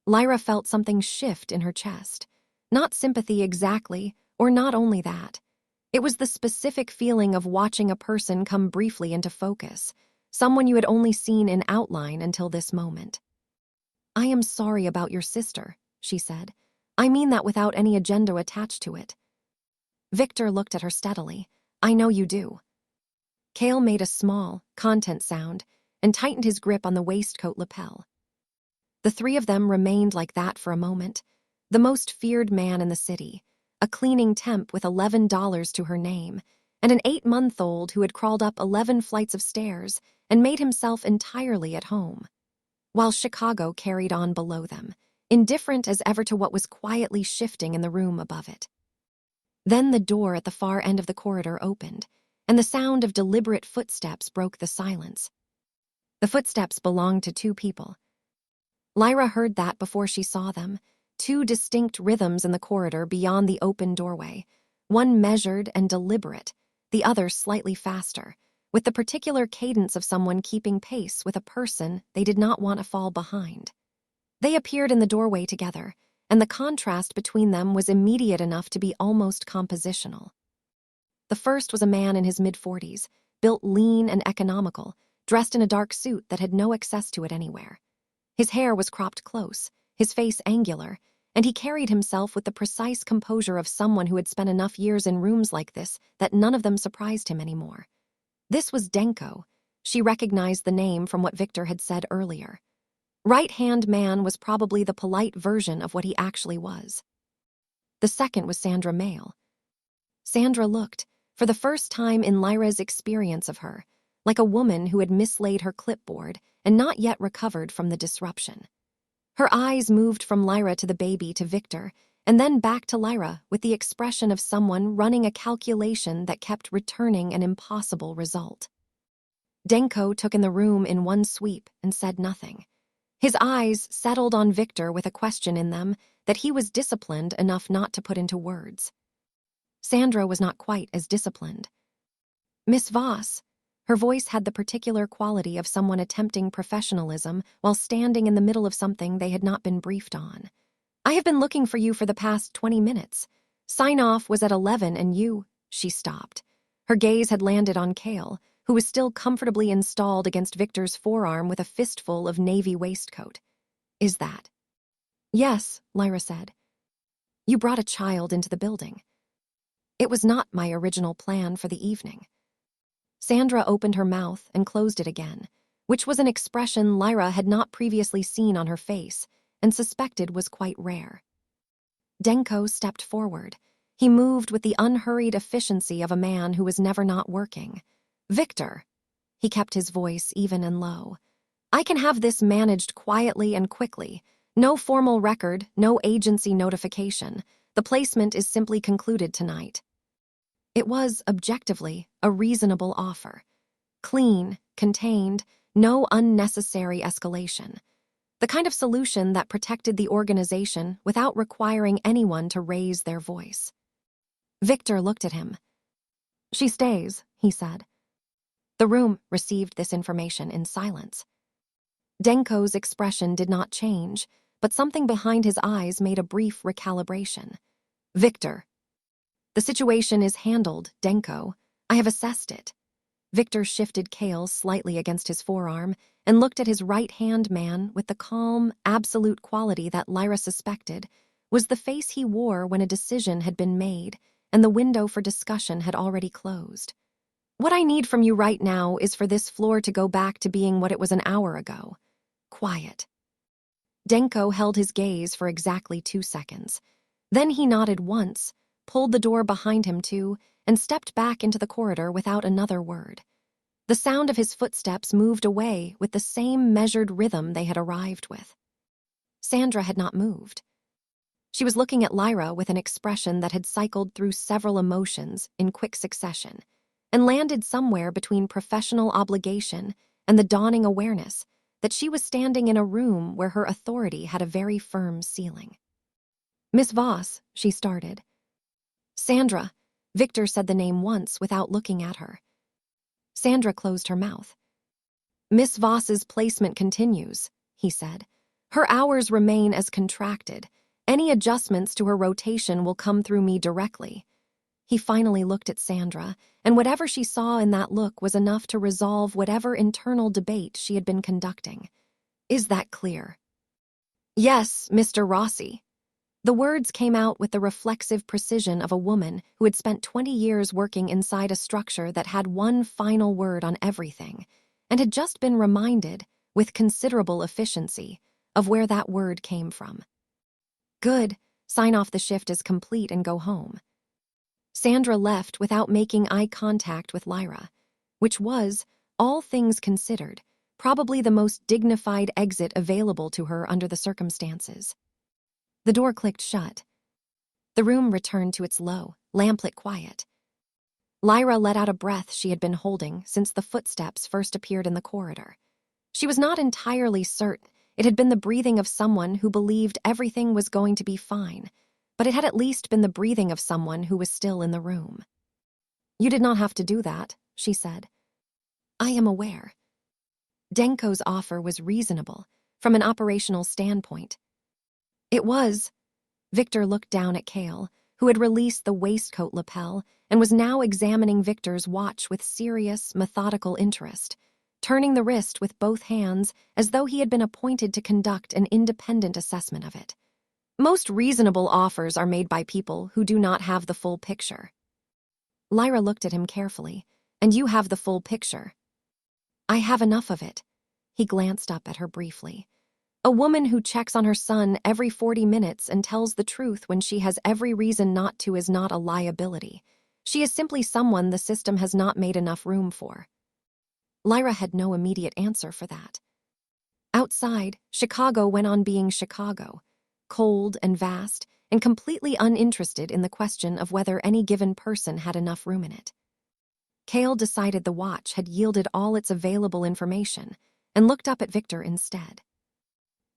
Lyra felt something shift in her chest. Not sympathy exactly, or not only that. It was the specific feeling of watching a person come briefly into focus, someone you had only seen in outline until this moment. "I am sorry about your sister," she said. "I mean that without any agenda attached to it." Victor looked at her steadily. "I know you do." Cale made a small, content sound and tightened his grip on the waistcoat lapel. The three of them remained like that for a moment. The most feared man in the city, a cleaning temp with $11 to her name, and an 8-month-old who had crawled up 11 flights of stairs and made himself entirely at home, while Chicago carried on below them, indifferent as ever to what was quietly shifting in the room above it. Then the door at the far end of the corridor opened, and the sound of deliberate footsteps broke the silence. The footsteps belonged to 2 people. Lyra heard that before she saw them, 2 distinct rhythms in the corridor beyond the open doorway, one measured and deliberate, the other slightly faster, with the particular cadence of someone keeping pace with a person they did not want to fall behind. They appeared in the doorway together, and the contrast between them was immediate enough to be almost compositional. The first was a man in his mid-40s, built lean and economical, dressed in a dark suit that had no access to it anywhere. His hair was cropped close, his face angular, and he carried himself with the precise composure of someone who had spent enough years in rooms like this that none of them surprised him anymore. This was Denko. She recognized the name from what Victor had said earlier. Right-hand man was probably the polite version of what he actually was. The second was Sandra Mayle. Sandra looked, for the first time in Lyra's experience of her, like a woman who had mislaid her clipboard and not yet recovered from the disruption. Her eyes moved from Lyra to the baby to Victor, and then back to Lyra with the expression of someone running a calculation that kept returning an impossible result. Denko took in the room in one sweep and said nothing. His eyes settled on Victor with a question in them that he was disciplined enough not to put into words. Sandra was not quite as disciplined. Miss Voss. Her voice had the particular quality of someone attempting professionalism while standing in the middle of something they had not been briefed on. I have been looking for you for the past 20 minutes. Sign-off was at 11 and you... She stopped. Her gaze had landed on Cale, who was still comfortably installed against Victor's forearm with a fistful of navy waistcoat. Is that? Yes, Lyra said. You brought a child into the building. It was not my original plan for the evening. Sandra opened her mouth and closed it again, which was an expression Lyra had not previously seen on her face and suspected was quite rare. Denko stepped forward. He moved with the unhurried efficiency of a man who was never not working. Victor. He kept his voice even and low. I can have this managed quietly and quickly. No formal record, no agency notification. The placement is simply concluded tonight. It was, objectively, a reasonable offer. Clean, contained, no unnecessary escalation. The kind of solution that protected the organization without requiring anyone to raise their voice. Victor looked at him. She stays, he said. The room received this information in silence. Denko's expression did not change, but something behind his eyes made a brief recalibration. Victor. The situation is handled, Denko. I have assessed it. Victor shifted Cale slightly against his forearm and looked at his right-hand man with the calm, absolute quality that Lyra suspected was the face he wore when a decision had been made and the window for discussion had already closed. What I need from you right now is for this floor to go back to being what it was an hour ago. Quiet. Denko held his gaze for exactly 2 seconds. Then he nodded once, pulled the door behind him too, and stepped back into the corridor without another word. The sound of his footsteps moved away with the same measured rhythm they had arrived with. Sandra had not moved. She was looking at Lyra with an expression that had cycled through several emotions in quick succession and landed somewhere between professional obligation and the dawning awareness that she was standing in a room where her authority had a very firm ceiling. Miss Voss, she started. Sandra. Victor said the name once without looking at her. Sandra closed her mouth. Miss Voss's placement continues, he said. Her hours remain as contracted. Any adjustments to her rotation will come through me directly. He finally looked at Sandra, and whatever she saw in that look was enough to resolve whatever internal debate she had been conducting. Is that clear? Yes, Mr. Rossi. The words came out with the reflexive precision of a woman who had spent 20 years working inside a structure that had one final word on everything, and had just been reminded, with considerable efficiency, of where that word came from. Good, sign off the shift as complete and go home. Sandra left without making eye contact with Lyra, which was, all things considered, probably the most dignified exit available to her under the circumstances. The door clicked shut. The room returned to its low, lamplit quiet. Lyra let out a breath she had been holding since the footsteps first appeared in the corridor. She was not entirely certain it had been the breathing of someone who believed everything was going to be fine, but it had at least been the breathing of someone who was still in the room. You did not have to do that, she said. I am aware. Denko's offer was reasonable, from an operational standpoint. It was. Victor looked down at Cale, who had released the waistcoat lapel and was now examining Victor's watch with serious, methodical interest, turning the wrist with both hands as though he had been appointed to conduct an independent assessment of it. Most reasonable offers are made by people who do not have the full picture. Lyra looked at him carefully. And you have the full picture. I have enough of it. He glanced up at her briefly. A woman who checks on her son every 40 minutes and tells the truth when she has every reason not to is not a liability. She is simply someone the system has not made enough room for. Lyra had no immediate answer for that. Outside, Chicago went on being Chicago, cold and vast, and completely uninterested in the question of whether any given person had enough room in it. Cale decided the watch had yielded all its available information and looked up at Victor instead.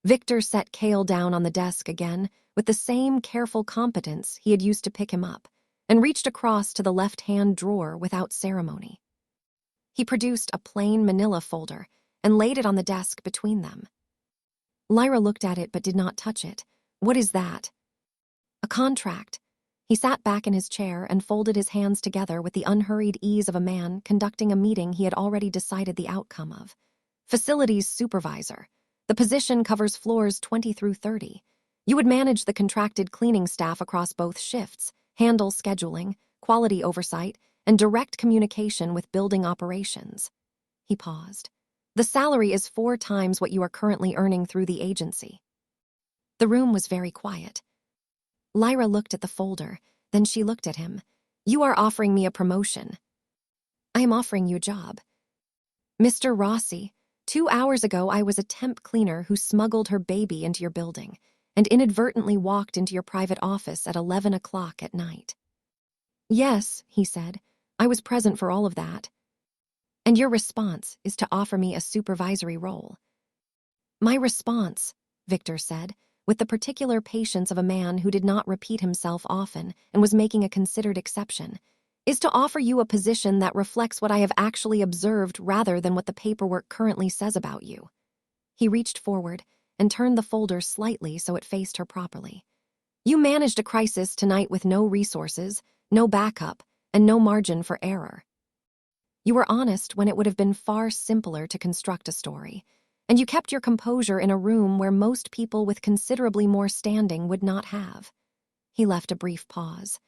Victor set Cale down on the desk again with the same careful competence he had used to pick him up, and reached across to the left-hand drawer without ceremony. He produced a plain manila folder and laid it on the desk between them. Lyra looked at it but did not touch it. "What is that?" "A contract." He sat back in his chair and folded his hands together with the unhurried ease of a man conducting a meeting he had already decided the outcome of. "Facilities supervisor. The position covers floors 20 through 30. You would manage the contracted cleaning staff across both shifts, handle scheduling, quality oversight, and direct communication with building operations." He paused. "The salary is 4 times what you are currently earning through the agency." The room was very quiet. Lyra looked at the folder, then she looked at him. "You are offering me a promotion." "I am offering you a job." "Mr. Rossi, 2 hours ago I was a temp cleaner who smuggled her baby into your building and inadvertently walked into your private office at 11 o'clock at night." "Yes," he said, "I was present for all of that." "And your response is to offer me a supervisory role." "My response," Victor said, with the particular patience of a man who did not repeat himself often and was making a considered exception, "is to offer you a position that reflects what I have actually observed rather than what the paperwork currently says about you." He reached forward and turned the folder slightly so it faced her properly. "You managed a crisis tonight with no resources, no backup, and no margin for error. You were honest when it would have been far simpler to construct a story, and you kept your composure in a room where most people with considerably more standing would not have." He left a brief pause.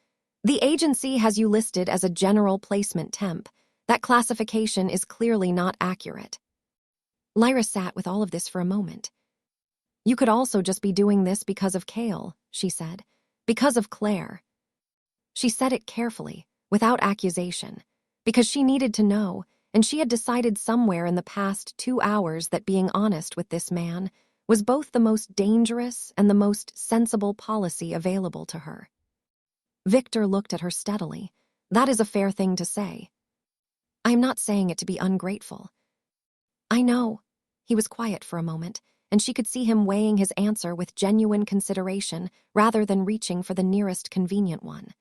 "The agency has you listed as a general placement temp. That classification is clearly not accurate." Lyra sat with all of this for a moment. "You could also just be doing this because of Cale," she said. "Because of Claire." She said it carefully, without accusation, because she needed to know, and she had decided somewhere in the past 2 hours that being honest with this man was both the most dangerous and the most sensible policy available to her. Victor looked at her steadily. "That is a fair thing to say." "I am not saying it to be ungrateful." "I know." He was quiet for a moment, and she could see him weighing his answer with genuine consideration rather than reaching for the nearest convenient one.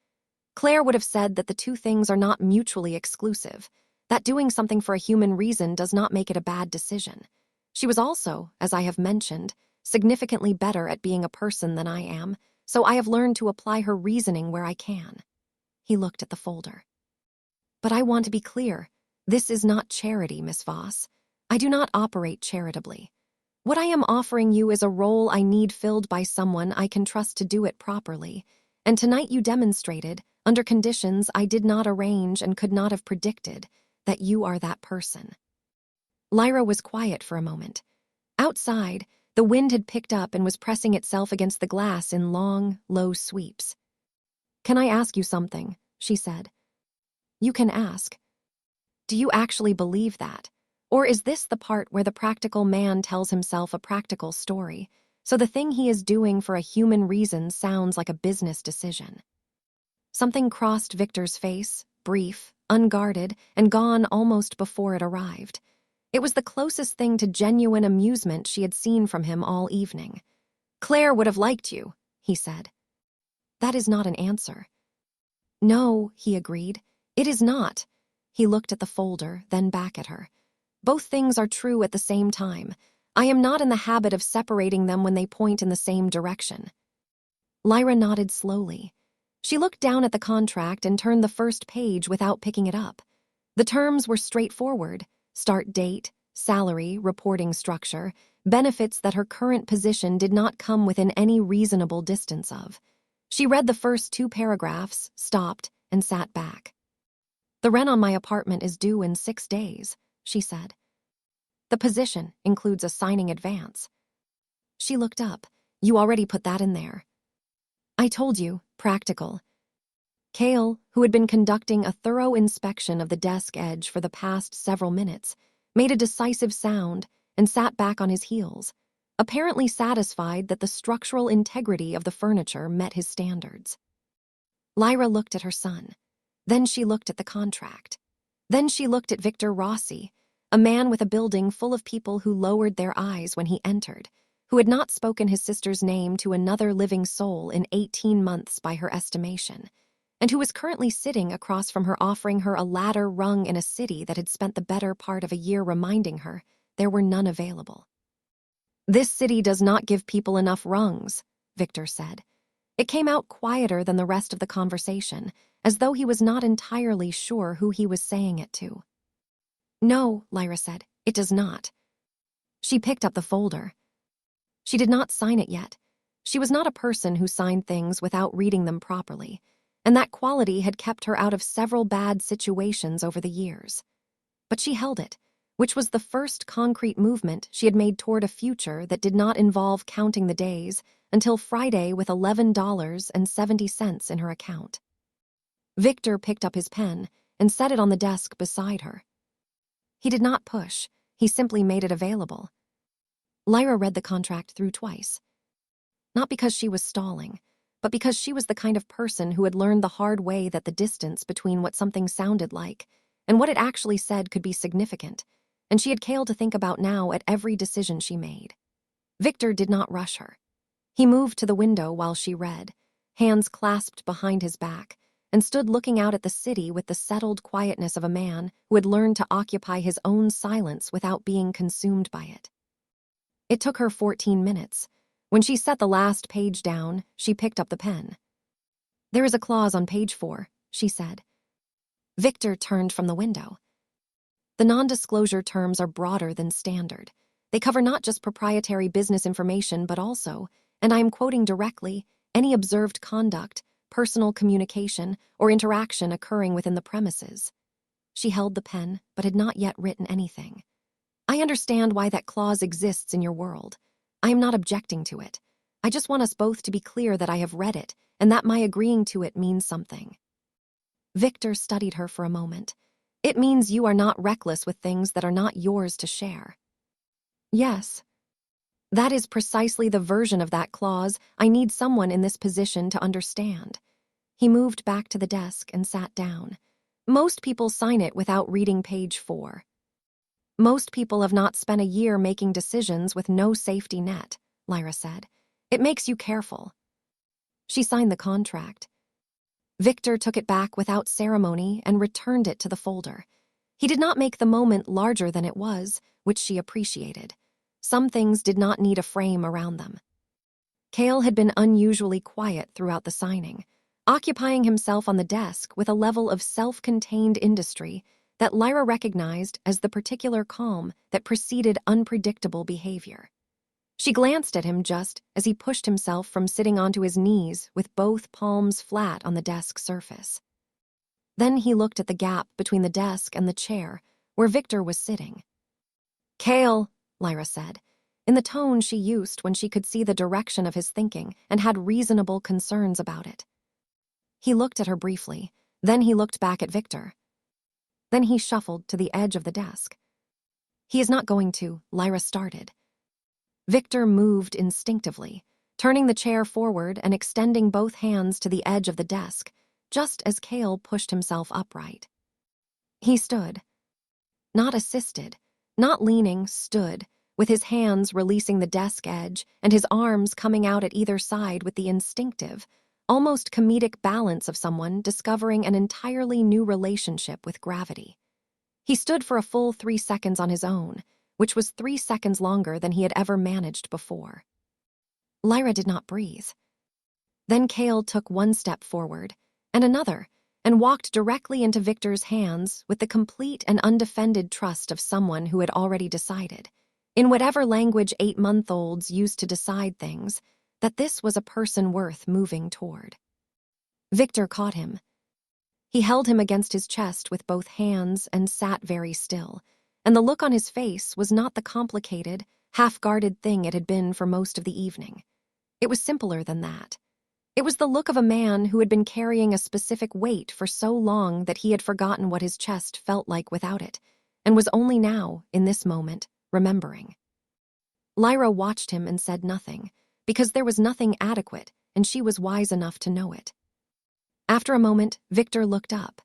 "Claire would have said that the two things are not mutually exclusive, that doing something for a human reason does not make it a bad decision. She was also, as I have mentioned, significantly better at being a person than I am, so I have learned to apply her reasoning where I can." He looked at the folder. "But I want to be clear. This is not charity, Miss Voss. I do not operate charitably. What I am offering you is a role I need filled by someone I can trust to do it properly, and tonight you demonstrated, under conditions I did not arrange and could not have predicted, that you are that person." Lyra was quiet for a moment. Outside, the wind had picked up and was pressing itself against the glass in long, low sweeps. "Can I ask you something?" she said. "You can ask." "Do you actually believe that? Or is this the part where the practical man tells himself a practical story, so the thing he is doing for a human reason sounds like a business decision?" Something crossed Victor's face, brief, unguarded, and gone almost before it arrived. It was the closest thing to genuine amusement she had seen from him all evening. "Claire would have liked you," he said. "That is not an answer." "No," he agreed. "It is not." He looked at the folder, then back at her. "Both things are true at the same time. I am not in the habit of separating them when they point in the same direction." Lyra nodded slowly. She looked down at the contract and turned the first page without picking it up. The terms were straightforward: start date, salary, reporting structure, benefits that her current position did not come within any reasonable distance of. She read the first 2 paragraphs, stopped, and sat back. "The rent on my apartment is due in 6 days," she said. "The position includes a signing advance." She looked up. "You already put that in there." "I told you, practical." Cale, who had been conducting a thorough inspection of the desk edge for the past several minutes, made a decisive sound and sat back on his heels. apparently satisfied that the structural integrity of the furniture met his standards. Lyra looked at her son. Then she looked at the contract. Then she looked at Victor Rossi, a man with a building full of people who lowered their eyes when he entered, who had not spoken his sister's name to another living soul in 18 months by her estimation, and who was currently sitting across from her offering her a ladder rung in a city that had spent the better part of a year reminding her there were none available. "This city does not give people enough rungs," Victor said. It came out quieter than the rest of the conversation, as though he was not entirely sure who he was saying it to. "No," Lyra said, "it does not." She picked up the folder. She did not sign it yet. She was not a person who signed things without reading them properly, and that quality had kept her out of several bad situations over the years. But she held it, which was the first concrete movement she had made toward a future that did not involve counting the days until Friday with $11.70 in her account. Victor picked up his pen and set it on the desk beside her. He did not push, he simply made it available. Lyra read the contract through twice. Not because she was stalling, but because she was the kind of person who had learned the hard way that the distance between what something sounded like and what it actually said could be significant, and she had Cale to think about now at every decision she made. Victor did not rush her. He moved to the window while she read, hands clasped behind his back, and stood looking out at the city with the settled quietness of a man who had learned to occupy his own silence without being consumed by it. It took her 14 minutes. When she set the last page down, she picked up the pen. "There is a clause on page 4, she said. Victor turned from the window. "The non-disclosure terms are broader than standard. They cover not just proprietary business information, but also, and I am quoting directly, any observed conduct, personal communication, or interaction occurring within the premises." She held the pen, but had not yet written anything. "I understand why that clause exists in your world. I am not objecting to it. I just want us both to be clear that I have read it, and that my agreeing to it means something." Victor studied her for a moment. "It means you are not reckless with things that are not yours to share." "Yes. That is precisely the version of that clause I need someone in this position to understand." He moved back to the desk and sat down. "Most people sign it without reading page 4. Most people have not spent a year making decisions with no safety net," Lyra said. "It makes you careful." She signed the contract. Victor took it back without ceremony and returned it to the folder. He did not make the moment larger than it was, which she appreciated. Some things did not need a frame around them. Cale had been unusually quiet throughout the signing, occupying himself on the desk with a level of self-contained industry that Lyra recognized as the particular calm that preceded unpredictable behavior. She glanced at him just as he pushed himself from sitting onto his knees with both palms flat on the desk surface. Then he looked at the gap between the desk and the chair where Victor was sitting. "Cale," Lyra said, in the tone she used when she could see the direction of his thinking and had reasonable concerns about it. He looked at her briefly, then he looked back at Victor. Then he shuffled to the edge of the desk. "He is not going to," Lyra started. Victor moved instinctively, turning the chair forward and extending both hands to the edge of the desk, just as Cale pushed himself upright. He stood. Not assisted, not leaning, stood, with his hands releasing the desk edge and his arms coming out at either side with the instinctive, almost comedic balance of someone discovering an entirely new relationship with gravity. He stood for a full 3 seconds on his own, which was 3 seconds longer than he had ever managed before. Lyra did not breathe. Then Cale took one step forward, and another, and walked directly into Victor's hands with the complete and undefended trust of someone who had already decided, in whatever language 8-month-olds used to decide things, that this was a person worth moving toward. Victor caught him. He held him against his chest with both hands and sat very still, and the look on his face was not the complicated, half-guarded thing it had been for most of the evening. It was simpler than that. It was the look of a man who had been carrying a specific weight for so long that he had forgotten what his chest felt like without it, and was only now, in this moment, remembering. Lyra watched him and said nothing, because there was nothing adequate, and she was wise enough to know it. After a moment, Victor looked up.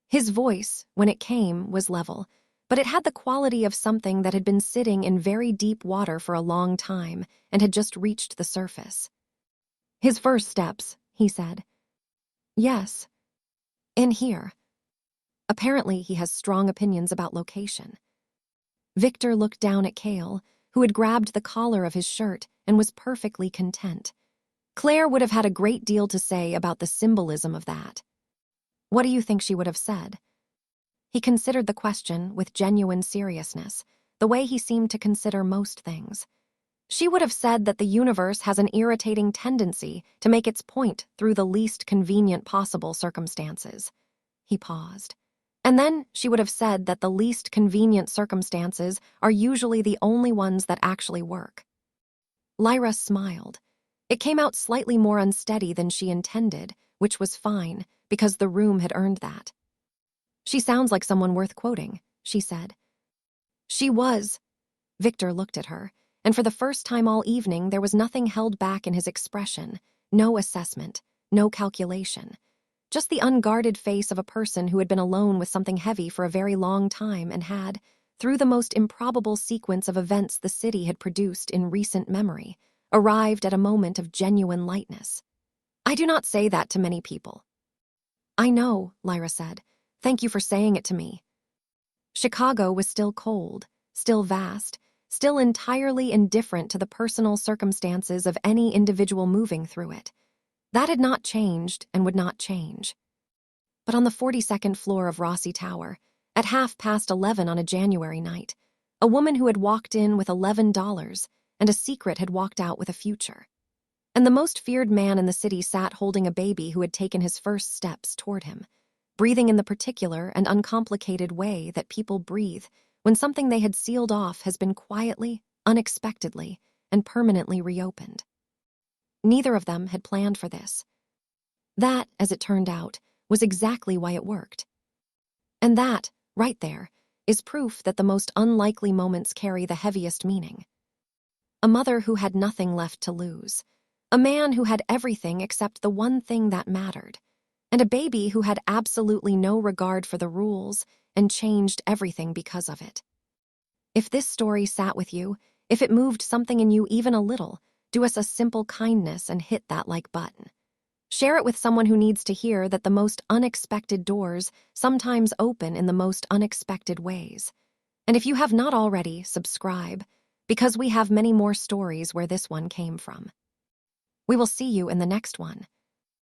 His voice, when it came, was level, but it had the quality of something that had been sitting in very deep water for a long time and had just reached the surface. "His first steps," he said. "Yes. In here." Apparently, he has strong opinions about location. Victor looked down at Cale, who had grabbed the collar of his shirt and was perfectly content. Claire would have had a great deal to say about the symbolism of that. What do you think she would have said? He considered the question with genuine seriousness, the way he seemed to consider most things. She would have said that the universe has an irritating tendency to make its point through the least convenient possible circumstances. He paused. And then she would have said that the least convenient circumstances are usually the only ones that actually work. Lyra smiled. It came out slightly more unsteady than she intended, which was fine, because the room had earned that. "She sounds like someone worth quoting," she said. She was. Victor looked at her, and for the first time all evening there was nothing held back in his expression, no assessment, no calculation. Just the unguarded face of a person who had been alone with something heavy for a very long time and had, through the most improbable sequence of events the city had produced in recent memory, arrived at a moment of genuine lightness. "I do not say that to many people." "I know," Lyra said. "Thank you for saying it to me." Chicago was still cold, still vast, still entirely indifferent to the personal circumstances of any individual moving through it. That had not changed and would not change. But on the 42nd floor of Rossi Tower, at 11:30 on a January night, a woman who had walked in with $11 and a secret had walked out with a future. And the most feared man in the city sat holding a baby who had taken his first steps toward him, breathing in the particular and uncomplicated way that people breathe when something they had sealed off has been quietly, unexpectedly, and permanently reopened. Neither of them had planned for this. That, as it turned out, was exactly why it worked. And that, right there, is proof that the most unlikely moments carry the heaviest meaning. A mother who had nothing left to lose. A man who had everything except the one thing that mattered. And a baby who had absolutely no regard for the rules and changed everything because of it. If this story sat with you, if it moved something in you even a little, do us a simple kindness and hit that like button. Share it with someone who needs to hear that the most unexpected doors sometimes open in the most unexpected ways. And if you have not already, subscribe, because we have many more stories where this one came from. We will see you in the next one.